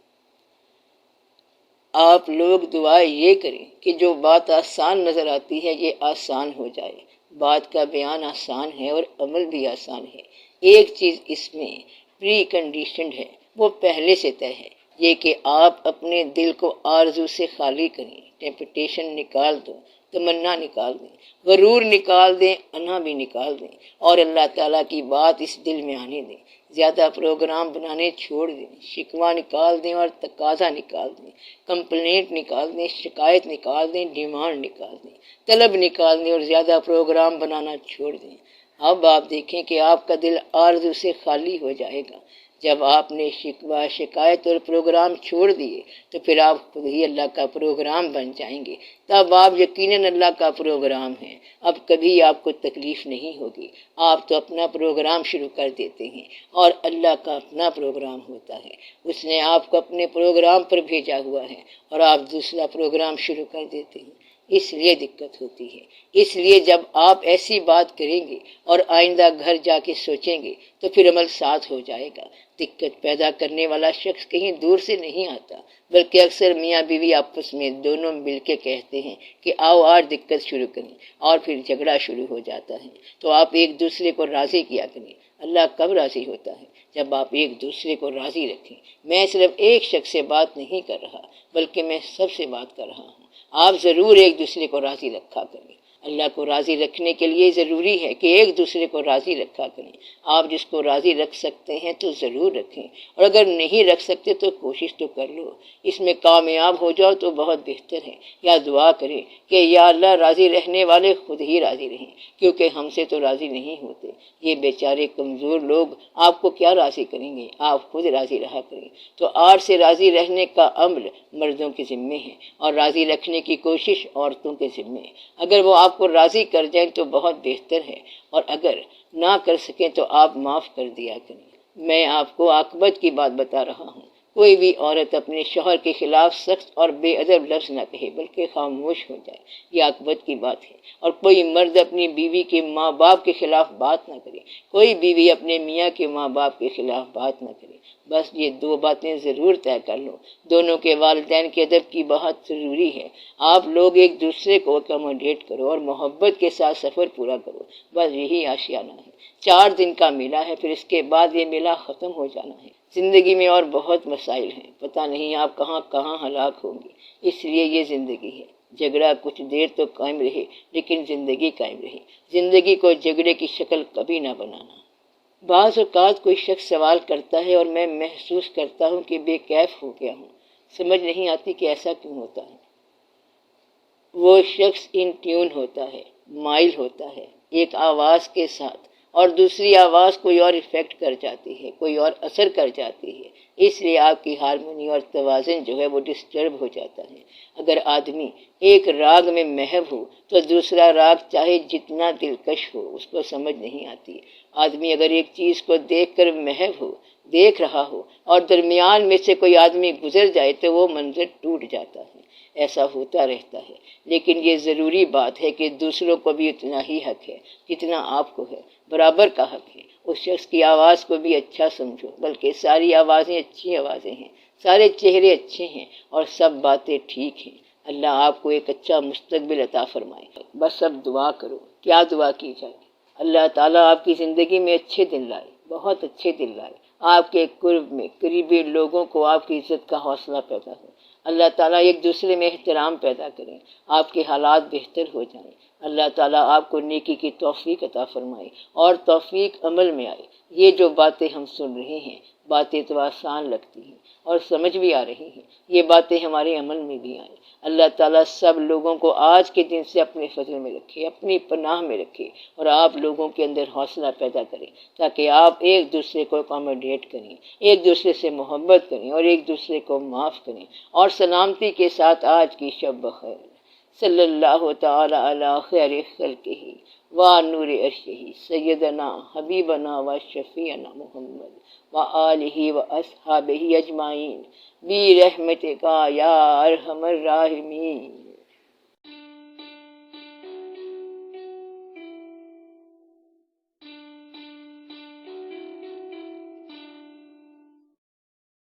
آپ لوگ دعا یہ کریں کہ جو بات آسان نظر آتی ہے یہ آسان ہو جائے۔ بات کا بیان آسان ہے اور عمل بھی آسان ہے۔ ایک چیز اس میں پری کنڈیشنڈ ہے، وہ پہلے سے طے ہے، یہ کہ آپ اپنے دل کو آرزو سے خالی کریں، ٹیمپٹیشن نکال دو، تمنا نکال دیں، غرور نکال دیں، انا بھی نکال دیں اور اللہ تعالیٰ کی بات اس دل میں آنے دیں۔ زیادہ پروگرام بنانے چھوڑ دیں، شکوہ نکال دیں اور تقاضا نکال دیں، کمپلینٹ نکال دیں، شکایت نکال دیں، ڈیمانڈ نکال دیں، طلب نکال دیں اور زیادہ پروگرام بنانا چھوڑ دیں۔ اب آپ دیکھیں کہ آپ کا دل آرزو سے خالی ہو جائے گا۔ جب آپ نے شکوہ، شکایت اور پروگرام چھوڑ دیے تو پھر آپ خود ہی اللہ کا پروگرام بن جائیں گے۔ تب آپ یقیناً اللہ کا پروگرام ہیں۔ اب کبھی آپ کو تکلیف نہیں ہوگی۔ آپ تو اپنا پروگرام شروع کر دیتے ہیں اور اللہ کا اپنا پروگرام ہوتا ہے۔ اس نے آپ کو اپنے پروگرام پر بھیجا ہوا ہے اور آپ دوسرا پروگرام شروع کر دیتے ہیں، اس لیے دقت ہوتی ہے۔ اس لیے جب آپ ایسی بات کریں گے اور آئندہ گھر جا کے سوچیں گے تو پھر عمل ساتھ ہو جائے گا۔ دقت پیدا کرنے والا شخص کہیں دور سے نہیں آتا، بلکہ اکثر میاں بیوی آپس میں دونوں مل کے کہتے ہیں کہ آؤ آج دقت شروع کریں، اور پھر جھگڑا شروع ہو جاتا ہے۔ تو آپ ایک دوسرے کو راضی کیا کریں۔ اللہ کب راضی ہوتا ہے؟ جب آپ ایک دوسرے کو راضی رکھیں۔ میں صرف ایک شخص سے بات نہیں کر رہا بلکہ میں سب سے بات کر رہا ہوں۔ آپ ضرور ایک دوسرے کو راضی رکھا کریں۔ اللہ کو راضی رکھنے کے لیے ضروری ہے کہ ایک دوسرے کو راضی رکھا کریں۔ آپ جس کو راضی رکھ سکتے ہیں تو ضرور رکھیں، اور اگر نہیں رکھ سکتے تو کوشش تو کر لو۔ اس میں کامیاب ہو جاؤ تو بہت بہتر ہے۔ یا دعا کریں کہ یا اللہ راضی رہنے والے خود ہی راضی رہیں، کیونکہ ہم سے تو راضی نہیں ہوتے۔ یہ بیچارے کمزور لوگ آپ کو کیا راضی کریں گے، آپ خود راضی رہا کریں۔ تو آج سے راضی رہنے کا عمل مردوں کے ذمے ہے اور راضی رکھنے کی کوشش عورتوں کے ذمے ہے۔ اگر وہ آپ کو راضی کر جائیں تو بہت بہتر ہے، اور اگر نہ کر سکیں تو آپ معاف کر دیا کریں۔ میں آپ کو عاقبت کی بات بتا رہا ہوں۔ کوئی بھی عورت اپنے شوہر کے خلاف سخت اور بے ادب لفظ نہ کہے بلکہ خاموش ہو جائے، یہ عاقبت کی بات ہے۔ اور کوئی مرد اپنی بیوی کے ماں باپ کے خلاف بات نہ کرے، کوئی بیوی اپنے میاں کے ماں باپ کے خلاف بات نہ کرے۔ بس یہ دو باتیں ضرور طے کر لو۔ دونوں کے والدین کے ادب کی بہت ضروری ہے۔ آپ لوگ ایک دوسرے کو اکوموڈیٹ کرو اور محبت کے ساتھ سفر پورا کرو، بس یہی آشیانہ ہے۔ 4 دن کا میلہ ہے، پھر اس کے بعد یہ میلہ ختم ہو جانا ہے۔ زندگی میں اور بہت مسائل ہیں، پتہ نہیں آپ کہاں کہاں ہلاک ہوں گے، اس لیے یہ زندگی ہے۔ جھگڑا کچھ دیر تو قائم رہے لیکن زندگی قائم رہے۔ زندگی کو جھگڑے کی شکل کبھی نہ بنانا۔ بعض اوقات کوئی شخص سوال کرتا ہے اور میں محسوس کرتا ہوں کہ بے کیف ہو گیا ہوں، سمجھ نہیں آتی کہ ایسا کیوں ہوتا ہے۔ وہ شخص ان ٹیون ہوتا ہے، مائل ہوتا ہے ایک آواز کے ساتھ، اور دوسری آواز کوئی اور ایفیکٹ کر جاتی ہے، کوئی اور اثر کر جاتی ہے، اس لیے آپ کی ہارمونی اور توازن جو ہے وہ ڈسٹرب ہو جاتا ہے۔ اگر آدمی ایک راگ میں محو ہو تو دوسرا راگ چاہے جتنا دلکش ہو اس کو سمجھ نہیں آتی۔ آدمی اگر ایک چیز کو دیکھ کر محو ہو، دیکھ رہا ہو، اور درمیان میں سے کوئی آدمی گزر جائے تو وہ منظر ٹوٹ جاتا ہے۔ ایسا ہوتا رہتا ہے، لیکن یہ ضروری بات ہے کہ دوسروں کو بھی اتنا ہی حق ہے جتنا آپ کو ہے، برابر کا حق ہے۔ اس شخص کی آواز کو بھی اچھا سمجھو، بلکہ ساری آوازیں اچھی آوازیں ہیں، سارے چہرے اچھے ہیں اور سب باتیں ٹھیک ہیں۔ اللہ آپ کو ایک اچھا مستقبل عطا فرمائے۔ بس اب دعا کرو، کیا دعا کی جائے؟ اللہ تعالیٰ آپ کی زندگی میں اچھے دن لائے، بہت اچھے دن لائے، آپ کے قرب میں قریبی لوگوں کو آپ کی عزت کا حوصلہ پیدا ہو، اللہ تعالیٰ ایک دوسرے میں احترام پیدا کریں، آپ کے حالات بہتر ہو جائیں، اللہ تعالیٰ آپ کو نیکی کی توفیق عطا فرمائے اور توفیق عمل میں آئے۔ یہ جو باتیں ہم سن رہے ہیں، باتیں تو آسان لگتی ہیں اور سمجھ بھی آ رہی ہیں، یہ باتیں ہمارے عمل میں بھی آئیں۔ اللہ تعالیٰ سب لوگوں کو آج کے دن سے اپنے فضل میں رکھے، اپنی پناہ میں رکھے، اور آپ لوگوں کے اندر حوصلہ پیدا کریں تاکہ آپ ایک دوسرے کو اکاموڈیٹ کریں، ایک دوسرے سے محبت کریں اور ایک دوسرے کو معاف کریں، اور سلامتی کے ساتھ آج کی شب بخیر۔ صلی اللہ تعالی علی خیر خلقہ و نور عرشہ سیدنا حبیبنا و شفیعنا محمد و آلہ و اصحابہ اجمعین برحمتک یا ارحم الراحمین۔